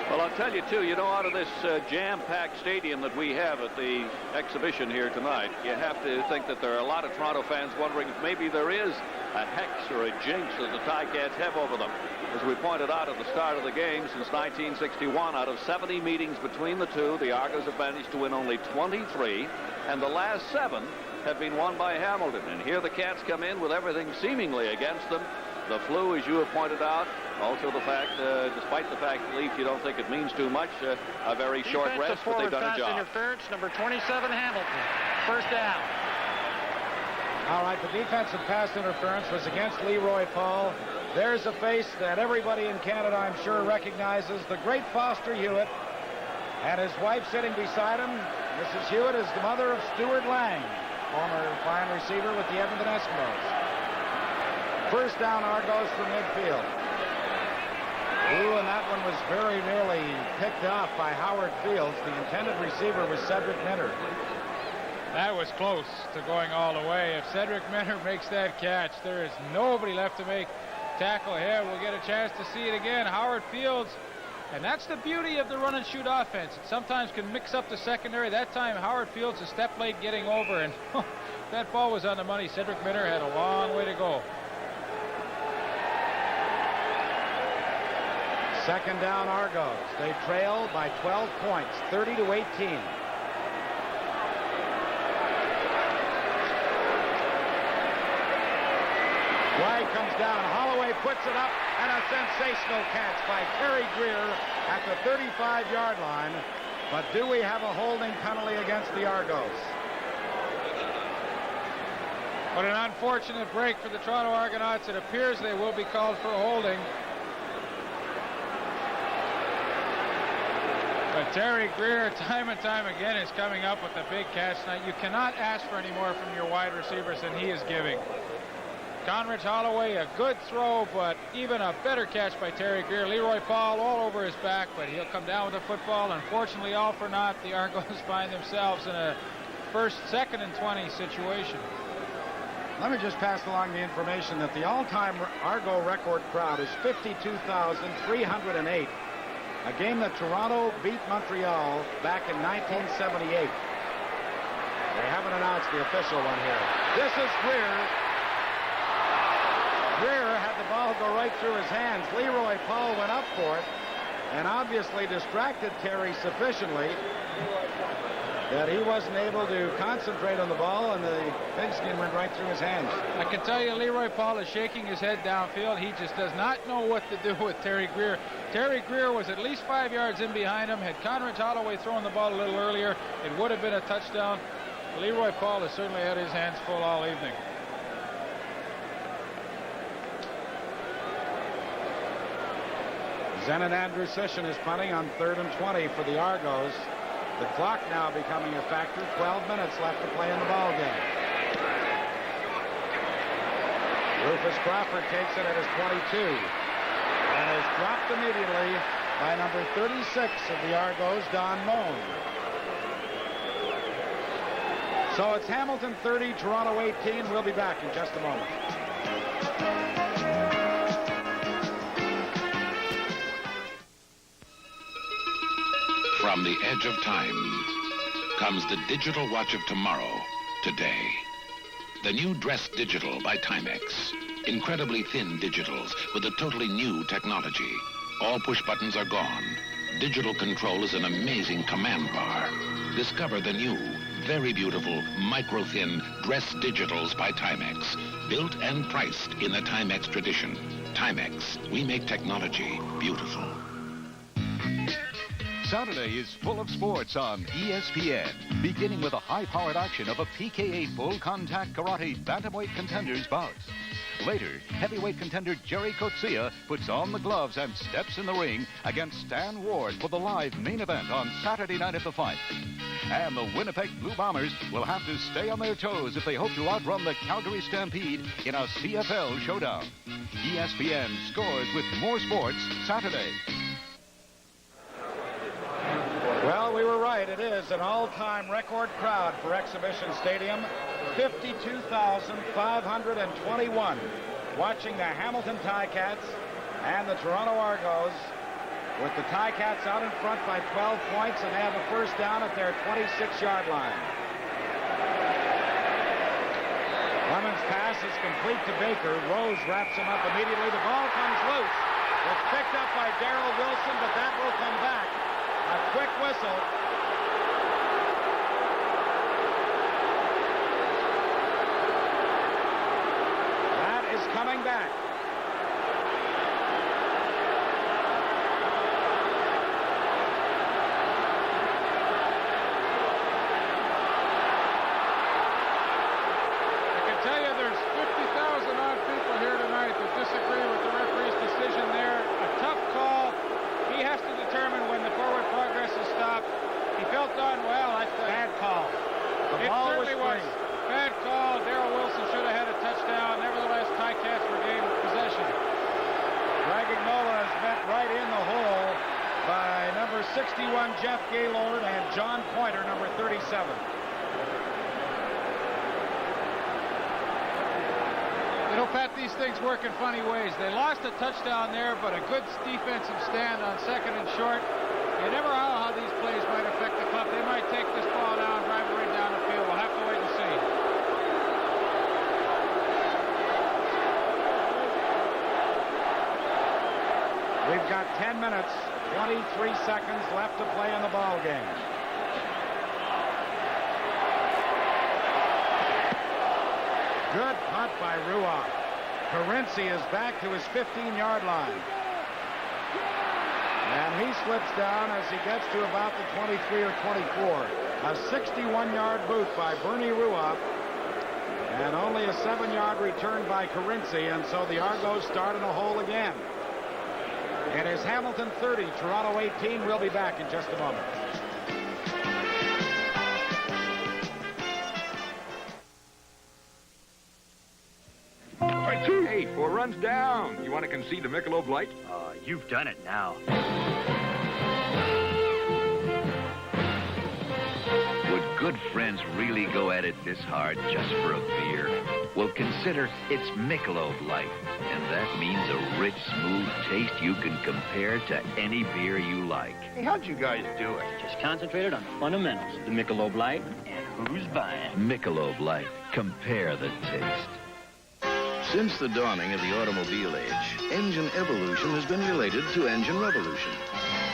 Well, I'll tell you, too, out of this jam-packed stadium that we have at the exhibition here tonight, you have to think that there are a lot of Toronto fans wondering if maybe there is a hex or a jinx that the Ticats have over them. As we pointed out at the start of the game, since 1961, out of 70 meetings between the two, the Argos have managed to win only 23, and the last 7 have been won by Hamilton. And here the Cats come in with everything seemingly against them. The flu, as you have pointed out, also the fact, despite the fact, Leaf, you don't think it means too much, a very short rest, but they've done a job. Interference, number 27, Hamilton. First down. All right, the defensive pass interference was against Leroy Paul. There's a face that everybody in Canada, I'm sure, recognizes. The great Foster Hewitt, And his wife sitting beside him, Mrs. Hewitt, is the mother of Stuart Lang, former fine receiver with the Edmonton Eskimos. First down, Argos from midfield. Ooh, and that one was very nearly picked off by Howard Fields. The intended receiver was Cedric Minter. That was close to going all the way. If Cedric Minter makes that catch, there is nobody left to make tackle ahead. We'll get a chance to see it again. Howard Fields, and that's the beauty of the run and shoot offense. It sometimes can mix up the secondary. That time, Howard Fields, a step late getting over, and that ball was on the money. Cedric Minter had a long way to go. Second down, Argos. They trail by 12 points, 30-18. Wide comes down. Holloway puts it up, and a sensational catch by Terry Greer at the 35-yard line. But do we have a holding penalty against the Argos? What an unfortunate break for the Toronto Argonauts. It appears they will be called for a holding. But Terry Greer, time and time again, is coming up with a big catch tonight. You cannot ask for any more from your wide receivers than he is giving. Conrad Holloway, a good throw, but even a better catch by Terry Greer. Leroy Paul all over his back, but he'll come down with the football. Unfortunately, all for naught, the Argos find themselves in a second and 20 situation. Let me just pass along the information that the all-time Argo record crowd is 52,308. A game that Toronto beat Montreal back in 1978. They haven't announced the official one here. This is Greer. Greer had the ball go right through his hands. Leroy Paul went up for it and obviously distracted Terry sufficiently that he wasn't able to concentrate on the ball, and the pigskin went right through his hands. I can tell you Leroy Paul is shaking his head downfield. He just does not know what to do with Terry Greer. Terry Greer was at least 5 yards in behind him. Had Conrad Holloway thrown the ball a little earlier, it would have been a touchdown. Leroy Paul has certainly had his hands full all evening. Zenon Andrew-Sishin is punting on 3rd and 20 for the Argos. The clock now becoming a factor. 12 minutes left to play in the ball game. Rufus Crawford takes it at his 22 and is dropped immediately by number 36 of the Argos, Don Moan. So it's Hamilton 30, Toronto 18. We'll be back in just a moment. From the edge of time comes the digital watch of tomorrow, today. The new Dress Digital by Timex. Incredibly thin digitals with a totally new technology. All push buttons are gone. Digital control is an amazing command bar. Discover the new, very beautiful, micro-thin Dress Digitals by Timex. Built and priced in the Timex tradition. Timex, we make technology beautiful. Saturday is full of sports on ESPN, beginning with a high-powered action of a PKA full-contact karate bantamweight contenders bout. Later, heavyweight contender Jerry Coetzee puts on the gloves and steps in the ring against Stan Ward for the live main event on Saturday night at the fight. And the Winnipeg Blue Bombers will have to stay on their toes if they hope to outrun the Calgary Stampede in a CFL showdown. ESPN scores with more sports Saturday. Well, we were right. It is an all-time record crowd for Exhibition Stadium. 52,521 watching the Hamilton Ticats and the Toronto Argos, with the Ticats out in front by 12 points, and they have a first down at their 26-yard line. Clemens' pass is complete to Baker. Rose wraps him up immediately. The ball comes loose. It's picked up by Darrell Wilson, but that will come back. A quick whistle. That is coming back. I can tell you there's 50,000 odd people here tonight that disagree with the referee's decision there. A tough call. He has to determine when the forward progress is stopped. young Jeff Gaylord and John Pointer, number 37. You know, Pat, these things work in funny ways. They lost a touchdown there, but a good defensive stand on second and short. You never know how these plays might affect the club. They might take this ball down, drive it right down the field. We'll have to wait and see. We've got 10 minutes, 23 seconds left to play in the ball game. Good punt by Ruoff. Carinci is back to his 15-yard line. And he slips down as he gets to about the 23 or 24. A 61-yard boot by Bernie Ruoff. And only a 7-yard return by Carinci, and so the Argos start in a hole again. It is Hamilton 30, Toronto 18. We'll be back in just a moment. Hey, 4 runs down. You want to concede the Michelob Light? You've done it now. Would good friends really go at it this hard just for a beer? Well, consider it's Michelob Light, and that means a rich, smooth taste you can compare to any beer you like. Hey, how'd you guys do it? Just concentrated on the fundamentals. The Michelob Light and who's buying. Michelob Light. Compare the taste. Since the dawning of the automobile age, engine evolution has been related to engine revolution.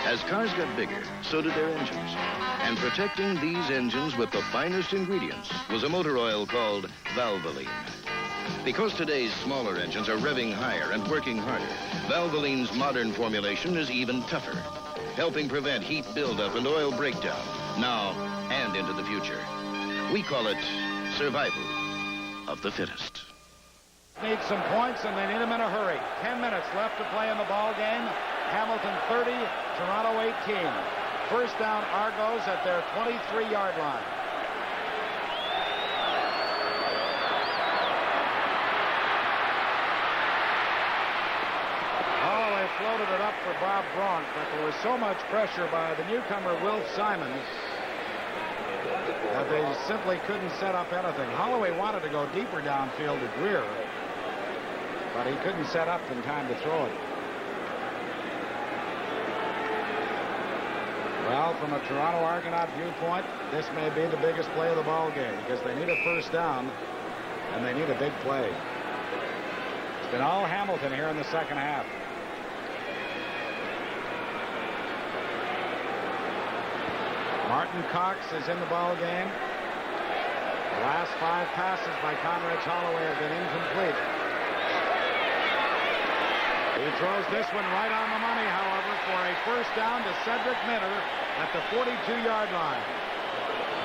As cars got bigger, so did their engines. And protecting these engines with the finest ingredients was a motor oil called Valvoline. Because today's smaller engines are revving higher and working harder, Valvoline's modern formulation is even tougher, helping prevent heat buildup and oil breakdown, now and into the future. We call it survival of the fittest. Need some points, and they need them in a hurry. 10 minutes left to play in the ball game. Hamilton 30, Toronto 18. First down, Argos at their 23-yard line. Oh, they floated it up for Bob Bronk, but there was so much pressure by the newcomer, Wilf Simons, that they simply couldn't set up anything. Holloway wanted to go deeper downfield to Greer, but he couldn't set up in time to throw it. Well, from a Toronto Argonaut viewpoint, this may be the biggest play of the ball game because they need a first down and they need a big play. It's been all Hamilton here in the second half. Martin Cox is in the ball game. The last 5 passes by Conrad Holloway have been incomplete. He throws this one right on the money, however, for a first down to Cedric Minter at the 42-yard line.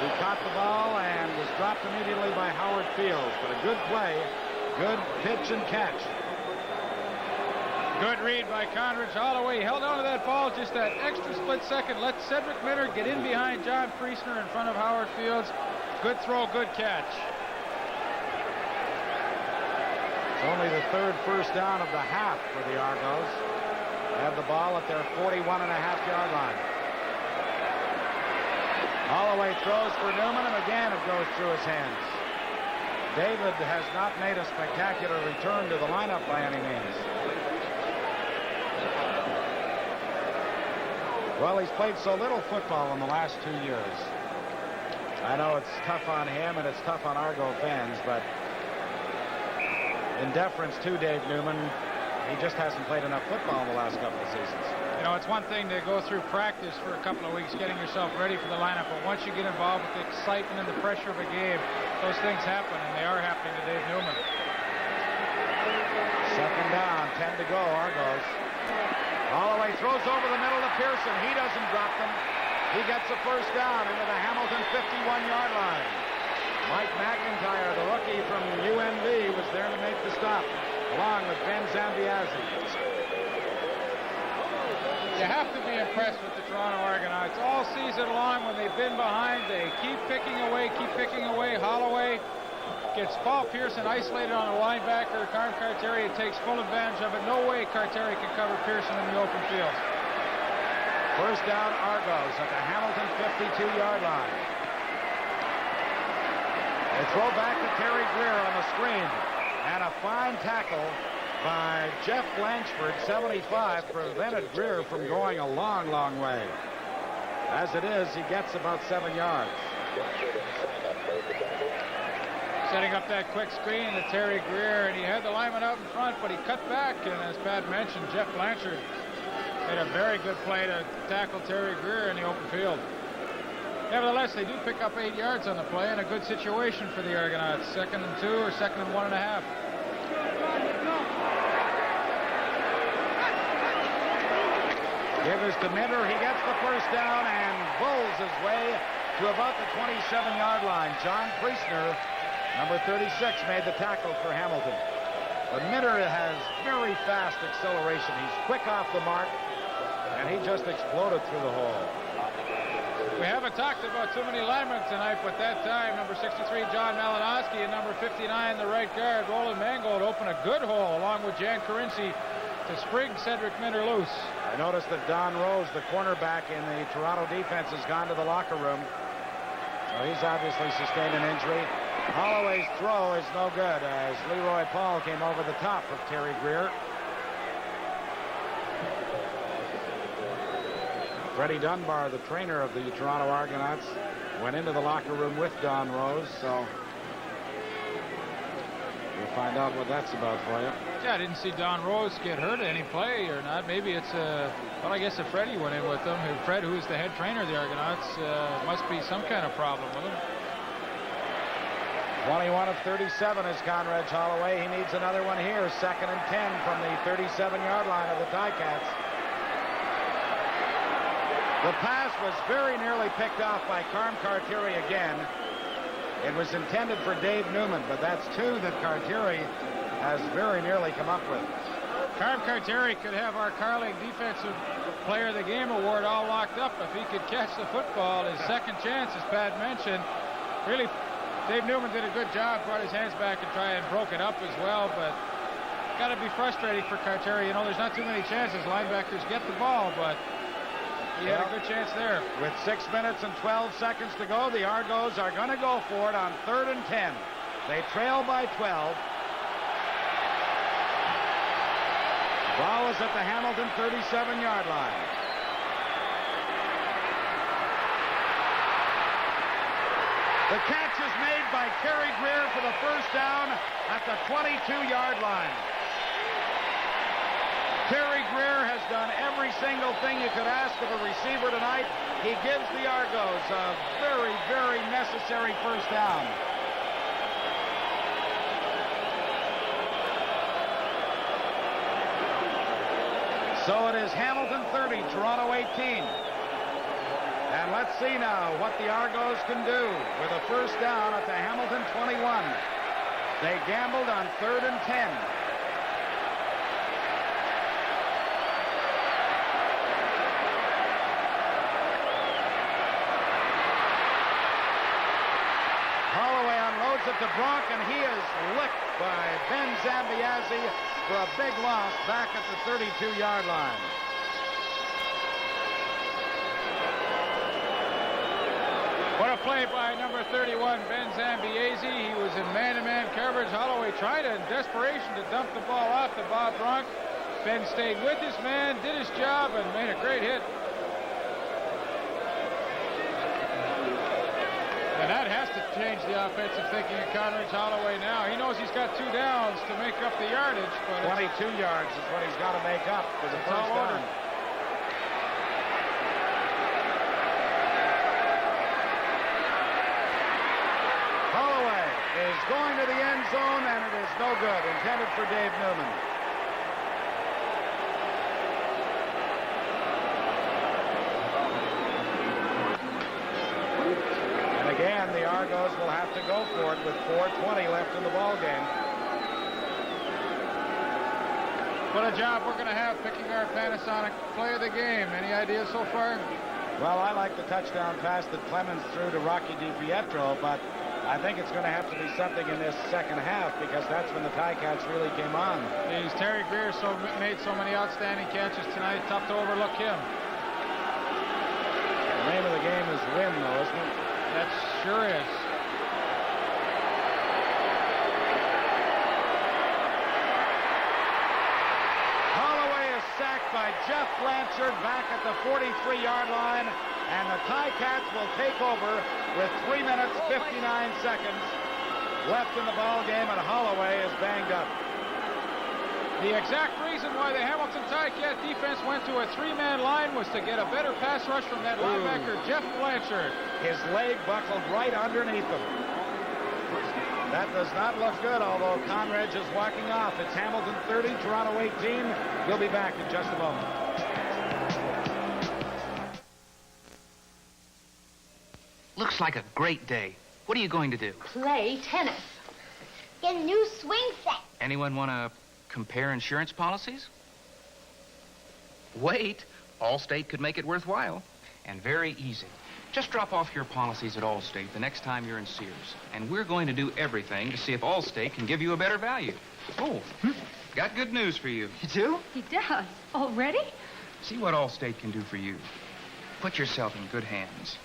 He caught the ball and was dropped immediately by Howard Fields, but a good play, good pitch and catch. Good read by Conrad Holloway. Held on to that ball just that extra split second. Let Cedric Minter get in behind John Priestner in front of Howard Fields. Good throw, good catch. It's only the third first down of the half for the Argos. They have the ball at their 41.5-yard line. Holloway throws for Newman, and again it goes through his hands. David has not made a spectacular return to the lineup by any means. Well, he's played so little football in the last 2 years. I know it's tough on him and it's tough on Argo fans, but in deference to Dave Newman, he just hasn't played enough football in the last couple of seasons. You know, it's one thing to go through practice for a couple of weeks, getting yourself ready for the lineup, but once you get involved with the excitement and the pressure of a game, those things happen, and they are happening to Dave Newman. Second down, 10 to go, Argos. Holloway throws over the middle to Pearson. He doesn't drop them. He gets a first down into the Hamilton 51-yard line. Mike McIntyre, the rookie from UNV, was there to make the stop, along with Ben Zambiazzi. You have to be impressed with the Toronto Argonauts. All season long, when they've been behind, they keep picking away, Holloway gets Paul Pearson isolated on a linebacker. Carm Carteria takes full advantage of it. No way Carteria can cover Pearson in the open field. First down, Argos at the Hamilton 52-yard line. They throw back to Terry Greer on the screen. And a fine tackle by Jeff Blanchford, 75, prevented Greer from going a long, long way. As it is, he gets about 7 yards. Setting up that quick screen to Terry Greer, and he had the lineman out in front, but he cut back, and as Pat mentioned, Jeff Blanchard made a very good play to tackle Terry Greer in the open field. Nevertheless, they do pick up 8 yards on the play, and a good situation for the Argonauts. 2nd and 2 or 2nd and 1.5. Give us to Minter. He gets the first down and bulls his way to about the 27-yard line. John Priestner, number 36, made the tackle for Hamilton. But Minter has very fast acceleration. He's quick off the mark, and he just exploded through the hole. We haven't talked about too many linemen tonight, but that time, number 63, John Malinowski, and number 59, the right guard, Roland Mangold, opened a good hole, along with Jan Carinci, to spring Cedric Minter loose. I noticed that Don Rose, the cornerback in the Toronto defense, has gone to the locker room. So he's obviously sustained an injury. Holloway's throw is no good as Leroy Paul came over the top of Terry Greer. Freddie Dunbar, the trainer of the Toronto Argonauts, went into the locker room with Don Rose, so we'll find out what that's about for you. Yeah, I didn't see Don Rose get hurt at any play or not. Maybe it's well, I guess if Freddie went in with them. Fred, who is the head trainer of the Argonauts, must be some kind of problem with him. 21 of 37 is Conrad Holloway. He needs another one here. 2nd and 10 from the 37-yard line of the Ticats. The pass was very nearly picked off by Carm Cartieri again. It was intended for Dave Newman, but that's two that Cartieri has very nearly come up with. Carm Cartieri could have our Carling Defensive Player of the Game award all locked up if he could catch the football. His second chance, as Pat mentioned. Really, Dave Newman did a good job, brought his hands back and tried and broke it up as well, but got to be frustrating for Cartieri. You know, there's not too many chances. Linebackers get the ball, but he had a good chance there. With 6 minutes and 12 seconds to go, the Argos are going to go for it on 3rd and 10. They trail by 12. Ball is at the Hamilton 37-yard line. The catch is made by Terry Greer for the first down at the 22-yard line. Terry Greer has done every single thing you could ask of a receiver tonight. He gives the Argos a very, very necessary first down. So it is Hamilton 30, Toronto 18. And let's see now what the Argos can do with a first down at the Hamilton 21. They gambled on 3rd and 10. Holloway unloads it to Bronk, and he is licked by Ben Zambiazzi for a big loss back at the 32-yard line. What a play by number 31, Ben Zambiazzi. He was in man-to-man coverage. Holloway tried in desperation to dump the ball off to Bob Bronk. Ben stayed with his man, did his job, and made a great hit. And that has to change the offensive thinking of Conrad Holloway now. He knows he's got 2 downs to make up the yardage. But 22 yards is what he's got to make up for the first down. Holloway is going to the end zone, and it is no good. Intended for Dave Newman. Again, the Argos will have to go for it with 4:20 left in the ball game. What a job we're going to have picking our Panasonic play of the game. Any ideas so far? Well, I like the touchdown pass that Clemens threw to Rocky DiPietro, but I think it's going to have to be something in this second half because that's when the Ticats really came on. Terry Greer made so many outstanding catches tonight. Tough to overlook him. Name of the game is win, though, isn't it? That sure is. Holloway is sacked by Jeff Blanchard back at the 43-yard line, and the Ticats will take over with 3 minutes, 59 seconds left in the ball game, and Holloway is banged up. The exact reason why the Hamilton Ticat defense went to a three-man line was to get a better pass rush from that linebacker, Jeff Blanchard. His leg buckled right underneath him. That does not look good, although Conrad is walking off. It's Hamilton 30, Toronto 18. We'll be back in just a moment. Looks like a great day. What are you going to do? Play tennis. Get a new swing set. Anyone want to compare insurance policies? Wait. Allstate could make it worthwhile. And very easy. Just drop off your policies at Allstate the next time you're in Sears. And we're going to do everything to see if Allstate can give you a better value. Oh, got good news for you. You do? He does. Already? See what Allstate can do for you. Put yourself in good hands.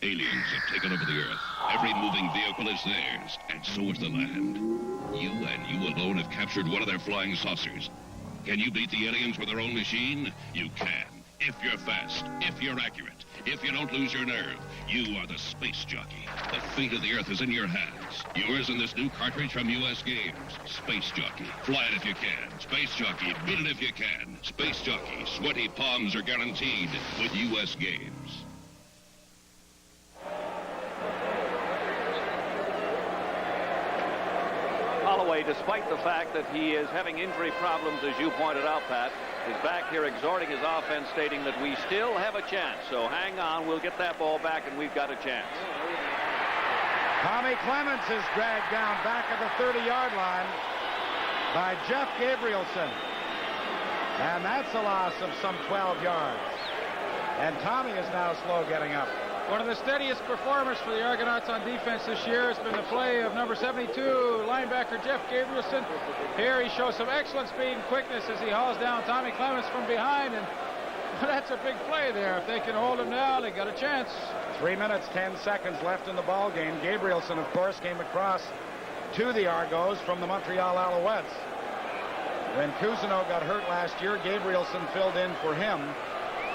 Aliens have taken over the Earth. Every moving vehicle is theirs, and so is the land. You and you alone have captured one of their flying saucers. Can you beat the aliens with their own machine? You can. If you're fast, if you're accurate, if you don't lose your nerve, you are the space jockey. The fate of the Earth is in your hands. Yours in this new cartridge from U.S. Games. Space Jockey. Fly it if you can. Space Jockey. Beat it if you can. Space Jockey. Sweaty palms are guaranteed with U.S. Games. Holloway, despite the fact that he is having injury problems, as you pointed out, Pat, is back here exhorting his offense, stating that we still have a chance. So hang on, we'll get that ball back, and we've got a chance. Tommy Clements is dragged down back at the 30-yard line by Jeff Gabrielson. And that's a loss of some 12 yards. And Tommy is now slow getting up. One of the steadiest performers for the Argonauts on defense this year has been the play of number 72, linebacker Jeff Gabrielson. Here he shows some excellent speed and quickness as he hauls down Tommy Clements from behind, and that's a big play there. If they can hold him down, they got a chance. 3 minutes, 10 seconds left in the ball game. Gabrielson, of course, came across to the Argos from the Montreal Alouettes. When Cousineau got hurt last year, Gabrielson filled in for him,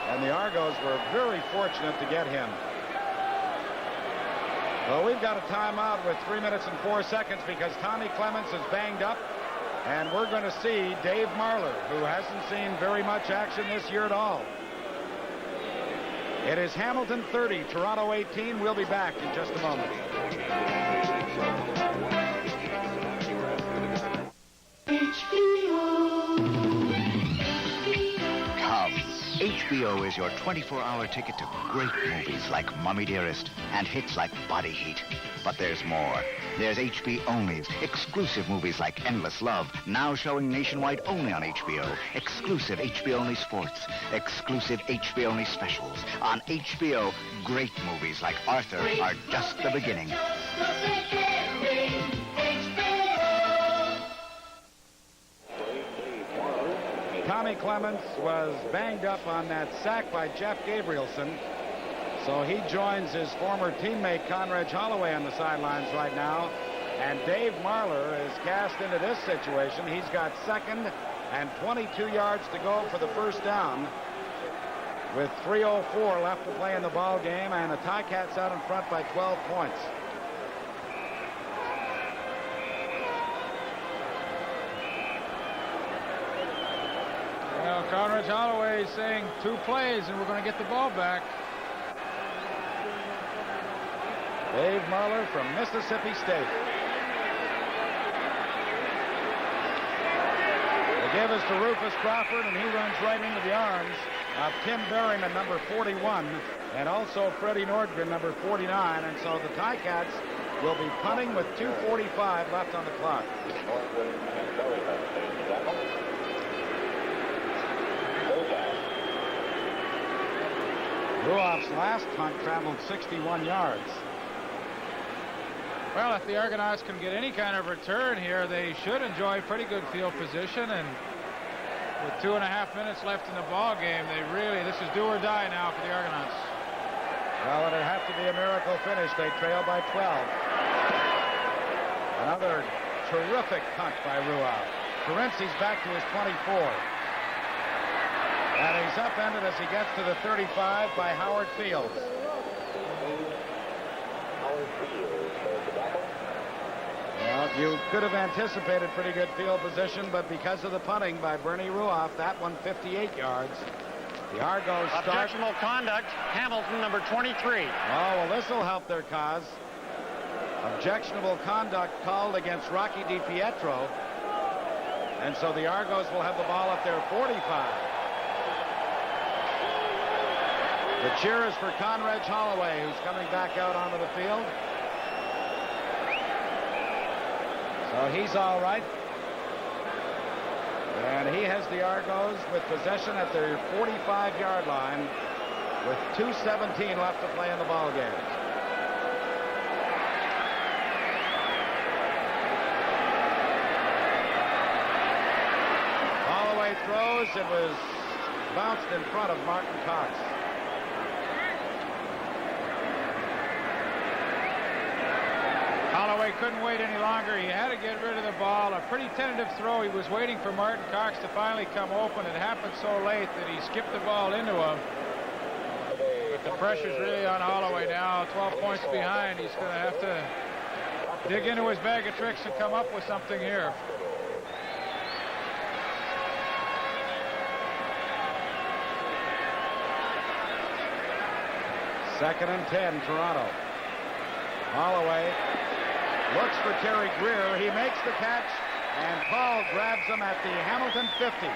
and the Argos were very fortunate to get him. Well, we've got a timeout with 3 minutes and 4 seconds because Tommy Clements is banged up, and we're going to see Dave Marler, who hasn't seen very much action this year at all. It is Hamilton 30, Toronto 18. We'll be back in just a moment. HBO is your 24-hour ticket to great movies like Mummy Dearest and hits like Body Heat. But there's more. There's HBO-onlys, exclusive movies like Endless Love, now showing nationwide only on HBO. Exclusive HBO-only sports, exclusive HBO-only specials. On HBO, great movies like Arthur are just the beginning. Tommy Clements was banged up on that sack by Jeff Gabrielson. So he joins his former teammate Conrad Holloway on the sidelines right now. And Dave Marler is cast into this situation. He's got second and 22 yards to go for the first down with 3:04 left to play in the ball game, and the Ticats out in front by 12 points. Well, Conrad Holloway is saying 2 plays and we're going to get the ball back. Dave Marler from Mississippi State. The give is to Rufus Crawford, and he runs right into the arms of Tim Berryman, number 41, and also Freddie Nordgren, number 49. And so the Ticats will be punting with 2:45 left on the clock. Ruoff's last punt traveled 61 yards. Well, if the Argonauts can get any kind of return here, they should enjoy pretty good field position. And with 2.5 minutes left in the ball game, this is do or die now for the Argonauts. Well, it'd have to be a miracle finish. They trail by 12. Another terrific punt by Ruoff. Ferenczi's back to his 24. And he's upended as he gets to the 35 by Howard Fields. Well, you could have anticipated pretty good field position, but because of the punting by Bernie Ruoff, that one 58 yards. The Argos start. Objectionable conduct, Hamilton, number 23. Oh, well, this will help their cause. Objectionable conduct called against Rocky DiPietro. And so the Argos will have the ball at their 45. The cheer is for Conrad Holloway, who's coming back out onto the field. So he's all right. And he has the Argos with possession at their 45-yard line with 2:17 left to play in the ball game. Holloway throws. It was bounced in front of Martin Cox. Holloway couldn't wait any longer. He had to get rid of the ball. A pretty tentative throw. He was waiting for Martin Cox to finally come open. It happened so late that he skipped the ball into him. But the pressure's really on Holloway now. 12 points behind. He's going to have to dig into his bag of tricks and come up with something here. Second and 10, Toronto. Holloway looks for Terry Greer. He makes the catch, and Paul grabs him at the Hamilton 50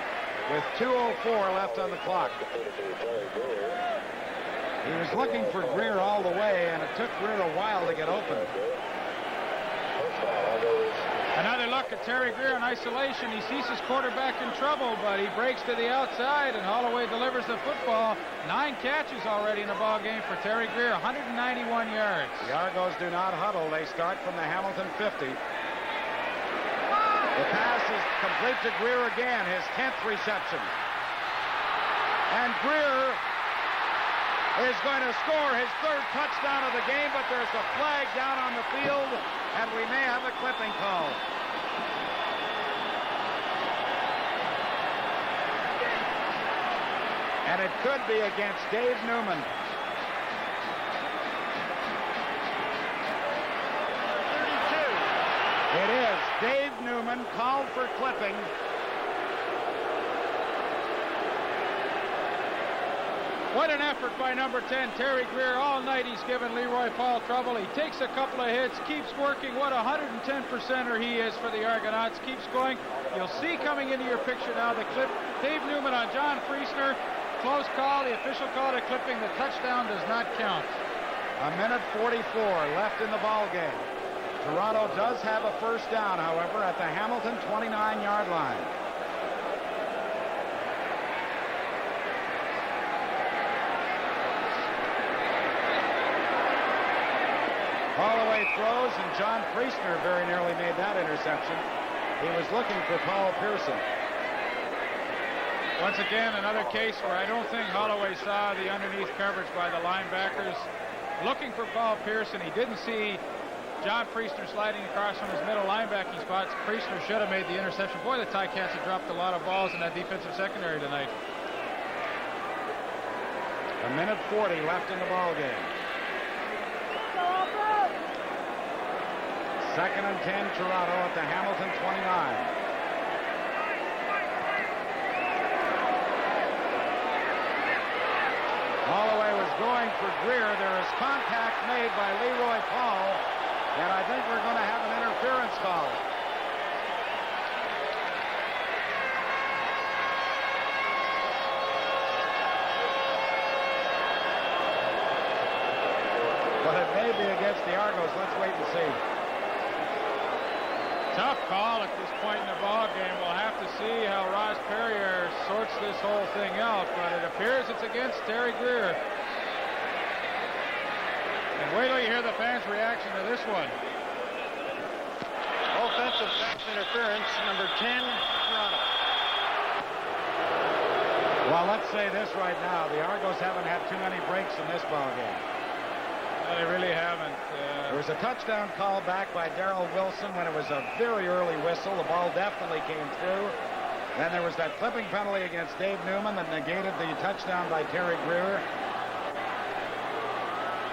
with 2:04 left on the clock. He was looking for Greer all the way, and it took Greer a while to get open. Another look at Terry Greer in isolation. He sees his quarterback in trouble, but he breaks to the outside, and Holloway delivers the football. 9 catches already in the ball game for Terry Greer, 191 yards. The Argos do not huddle. They start from the Hamilton 50. The pass is complete to Greer again, his 10th reception. And Greer is going to score his 3rd touchdown of the game, but there's a flag down on the field, and we may have a clipping call. And it could be against Dave Newman. It is. Dave Newman called for clipping. What an effort by number 10, Terry Greer. All night he's given Leroy Paul trouble. He takes a couple of hits, keeps working. What a 110%er he is for the Argonauts. Keeps going. You'll see coming into your picture now the clip. Dave Newman on John Friesner. Close call. The official call to clipping. The touchdown does not count. 1:44 left in the ball game. Toronto does have a first down, however, at the Hamilton 29-yard line. Holloway throws, and John Friesner very nearly made that interception. He was looking for Paul Pearson. Once again, another case where I don't think Holloway saw the underneath coverage by the linebackers. Looking for Paul Pearson. He didn't see John Friesner sliding across from his middle linebacking spots. Friesner should have made the interception. Boy, the Ticats have dropped a lot of balls in that defensive secondary tonight. 1:40 left in the ball game. Second and 10, Toronto at the Hamilton 29. Holloway was going for Greer. There is contact made by Leroy Paul, and I think we're going to have an interference call. But it may be against the Argos. Let's wait and see. Tough call at this point in the ball game. We'll have to see how Ross Perrier sorts this whole thing out, but it appears it's against Terry Greer. And wait till you hear the fans' reaction to this one. Offensive pass interference, number 10, Toronto. Well, let's say this right now. The Argos haven't had too many breaks in this ball game. Well, they really haven't. There was a touchdown call back by Darrell Wilson when it was a very early whistle. The ball definitely came through. Then there was that clipping penalty against Dave Newman that negated the touchdown by Terry Greer.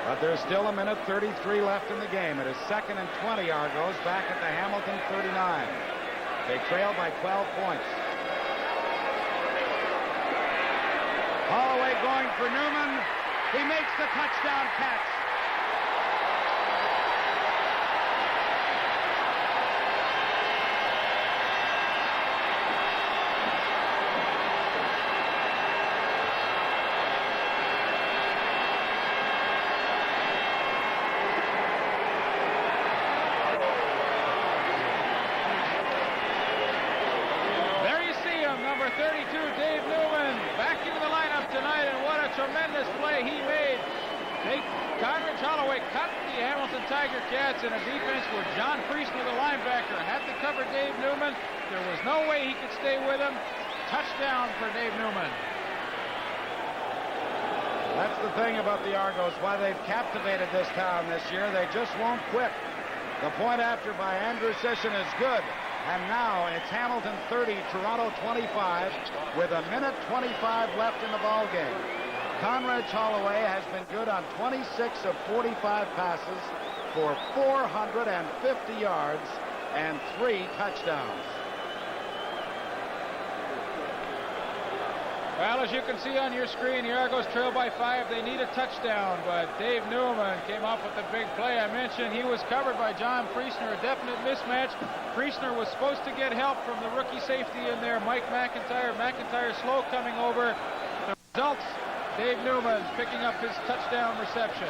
But there's still a minute 33 left in the game. It is 2nd and 20. Argos back at the Hamilton 39. They trail by 12 points. Holloway going for Newman. He makes the touchdown catch. Tremendous play he made. Conrad Holloway cut the Hamilton Tiger Cats in a defense where John Priestner, the linebacker, had to cover Dave Newman. There was no way he could stay with him. Touchdown for Dave Newman. That's the thing about the Argos, why they've captivated this town this year. They just won't quit. The point after by Andrew Sisson is good. And now it's Hamilton 30, Toronto 25, with a minute 25 left in the ball game. Conrad Holloway has been good on 26 of 45 passes for 450 yards and 3 touchdowns. Well, as you can see on your screen, the Argos trail by 5. They need a touchdown, but Dave Newman came up with the big play. I mentioned he was covered by John Priestner, a definite mismatch. Priestner was supposed to get help from the rookie safety in there, Mike McIntyre. McIntyre slow coming over. The results, Dave Newman picking up his touchdown reception.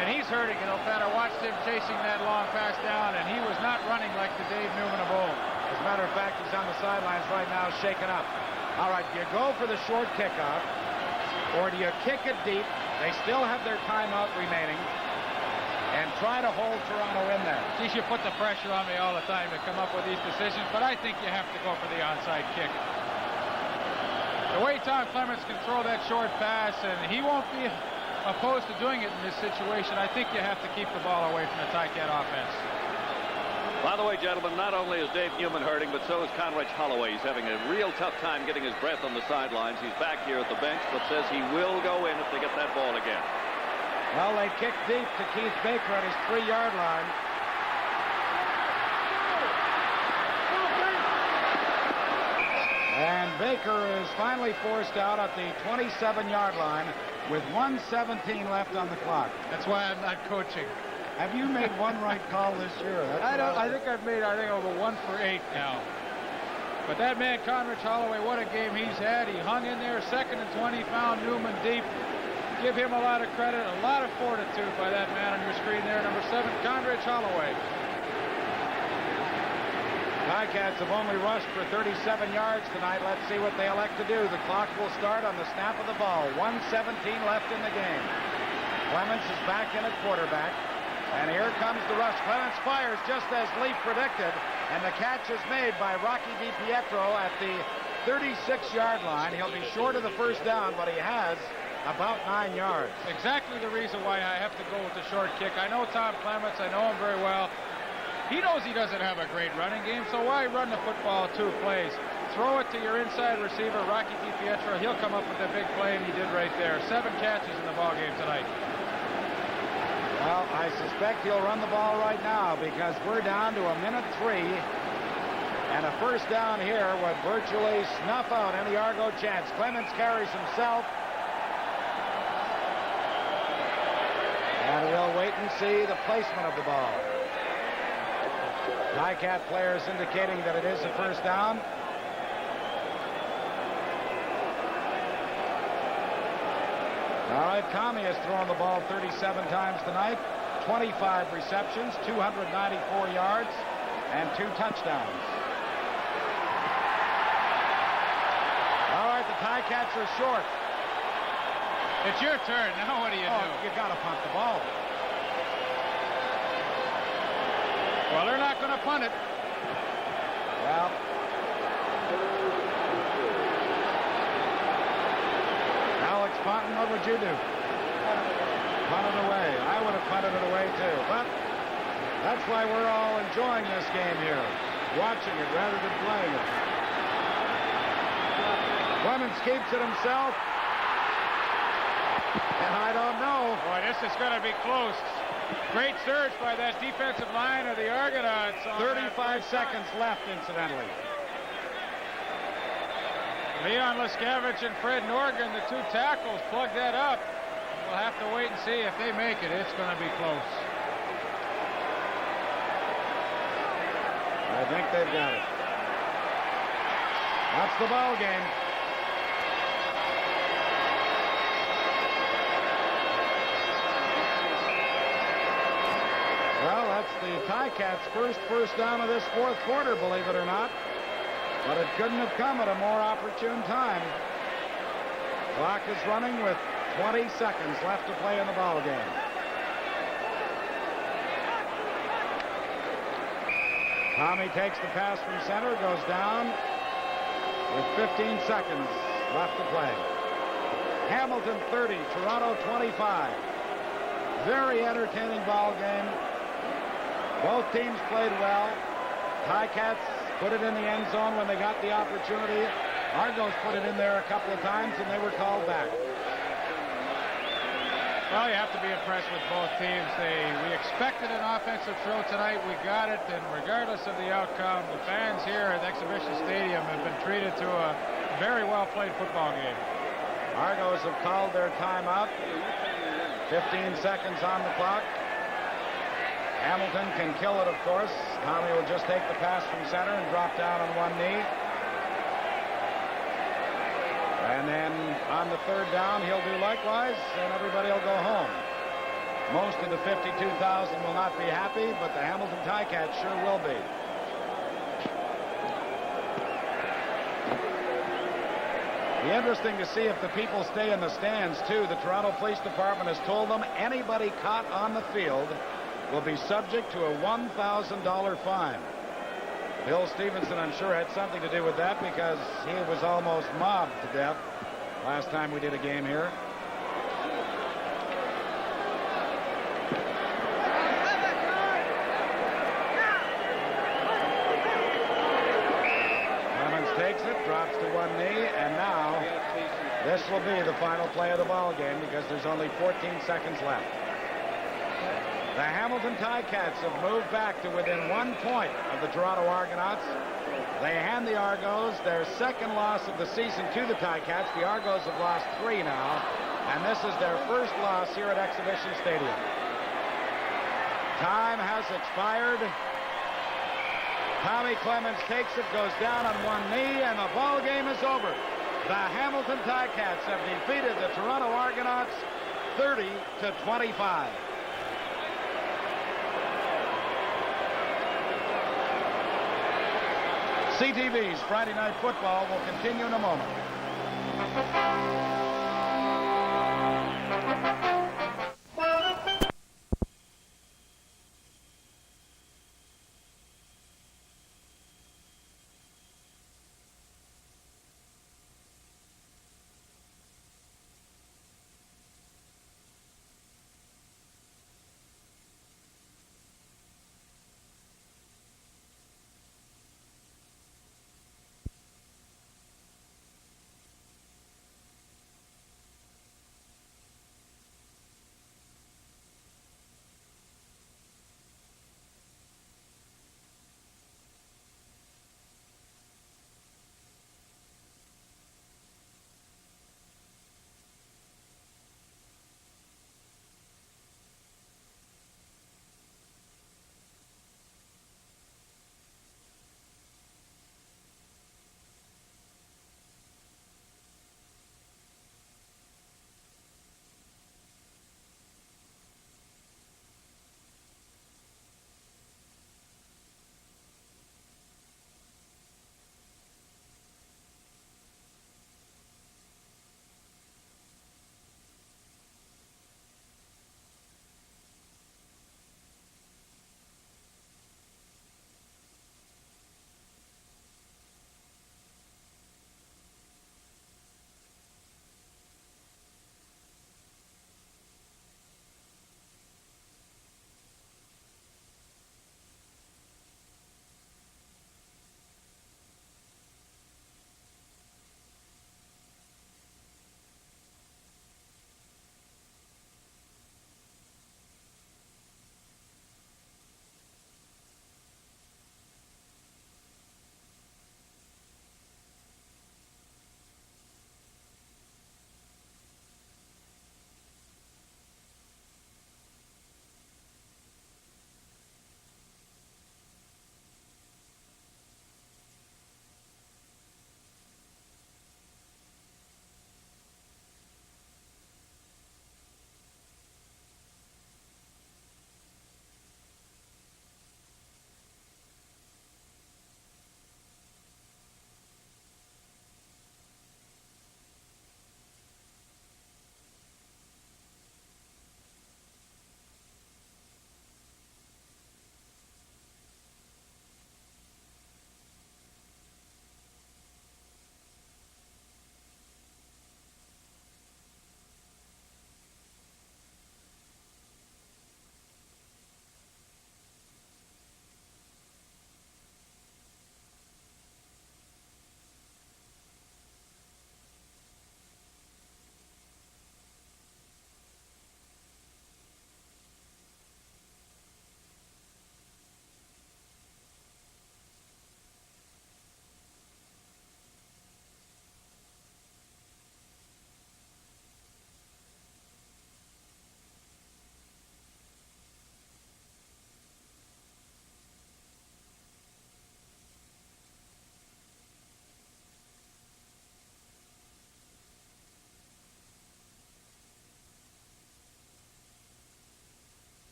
And he's hurting, you know, Pat. I watched him chasing that long pass down, and he was not running like the Dave Newman of old. As a matter of fact, he's on the sidelines right now shaken up. All right, do you go for the short kickoff, or do you kick it deep? They still have their timeout remaining, and try to hold Toronto in there. Geez, you put the pressure on me all the time to come up with these decisions, but I think you have to go for the onside kick. The way Tom Clements can throw that short pass, and he won't be opposed to doing it in this situation, I think you have to keep the ball away from the Ticat offense. By the way, gentlemen, not only is Dave Newman hurting, but so is Conrad Holloway. He's having a real tough time getting his breath on the sidelines. He's back here at the bench, but says he will go in if they get that ball again. Well, they kick deep to Keith Baker at his 3-yard line. And Baker is finally forced out at the 27-yard line with 1:17 left on the clock. That's why I'm not coaching. Have you made one right call this year? I think I've made, over 1 for 8 now. But that man, Conrad Holloway, what a game he's had. He hung in there, 2nd and 20, found Newman deep. Give him a lot of credit, a lot of fortitude by that man on your screen there, number 7, Conrad Holloway. Ticats have only rushed for 37 yards tonight. Let's see what they elect to do. The clock will start on the snap of the ball. 1:17 left in the game. Clements is back in at quarterback. And here comes the rush. Clements fires just as Leaf predicted. And the catch is made by Rocky DiPietro at the 36-yard line. He'll be short of the first down, but he has about 9 yards. Exactly the reason why I have to go with the short kick. I know Tom Clements. I know him very well. He knows he doesn't have a great running game, so why run the football 2 plays? Throw it to your inside receiver, Rocky DiPietro. He'll come up with a big play, and he did right there. 7 catches in the ball game tonight. Well, I suspect he'll run the ball right now because we're down to 1:03. And a first down here would virtually snuff out any Argo chance. Clements carries himself. And we'll wait and see the placement of the ball. Ticat players indicating that it is a first down. All right, Tommy has thrown the ball 37 times tonight, 25 receptions, 294 yards, and 2 touchdowns. All right, the Ticats are short. It's your turn. Now what do you do? You got to punt the ball. Well, they're not going to punt it. Well, Alex Ponton, what would you do? punted away. I would have punted it away too, but that's why we're all enjoying this game here, watching it rather than playing it. Clemens keeps it himself, and I don't know. Boy, this is going to be close. Great surge by that defensive line of the Argonauts. 35 seconds left, incidentally. Leon Leskevich and Fred Norgan, the two tackles, plug that up. We'll have to wait and see if they make it. It's going to be close. I think they've got it. That's the ball game. Well, that's the Ticats' first down of this fourth quarter, believe it or not. But it couldn't have come at a more opportune time. Clock is running with 20 seconds left to play in the ball game. Tommy takes the pass from center, goes down with 15 seconds left to play. Hamilton 30, Toronto 25. Very entertaining ball game. Both teams played well. Ticats put it in the end zone when they got the opportunity. Argos put it in there a couple of times, and they were called back. Well, you have to be impressed with both teams. We expected an offensive show tonight. We got it, and regardless of the outcome, the fans here at Exhibition Stadium have been treated to a very well-played football game. Argos have called their timeout. 15 seconds on the clock. Hamilton can kill it, of course. Tommy will just take the pass from center and drop down on one knee. And then on the third down, he'll do likewise, and everybody will go home. Most of the 52,000 will not be happy, but the Hamilton Ticats sure will be. Be interesting to see if the people stay in the stands, too. The Toronto Police Department has told them anybody caught on the field will be subject to a $1,000 fine. Bill Stevenson, I'm sure, had something to do with that because he was almost mobbed to death last time we did a game here. Clemens takes it, drops to one knee, and now this will be the final play of the ball game because there's only 14 seconds left. The Hamilton Ticats have moved back to within 1 point of the Toronto Argonauts. They hand the Argos their second loss of the season to the Ticats. The Argos have lost 3 now, and this is their first loss here at Exhibition Stadium. Time has expired. Tommy Clemens takes it, goes down on one knee, and the ball game is over. The Hamilton Ticats have defeated the Toronto Argonauts 30-25. CTV's Friday Night Football will continue in a moment.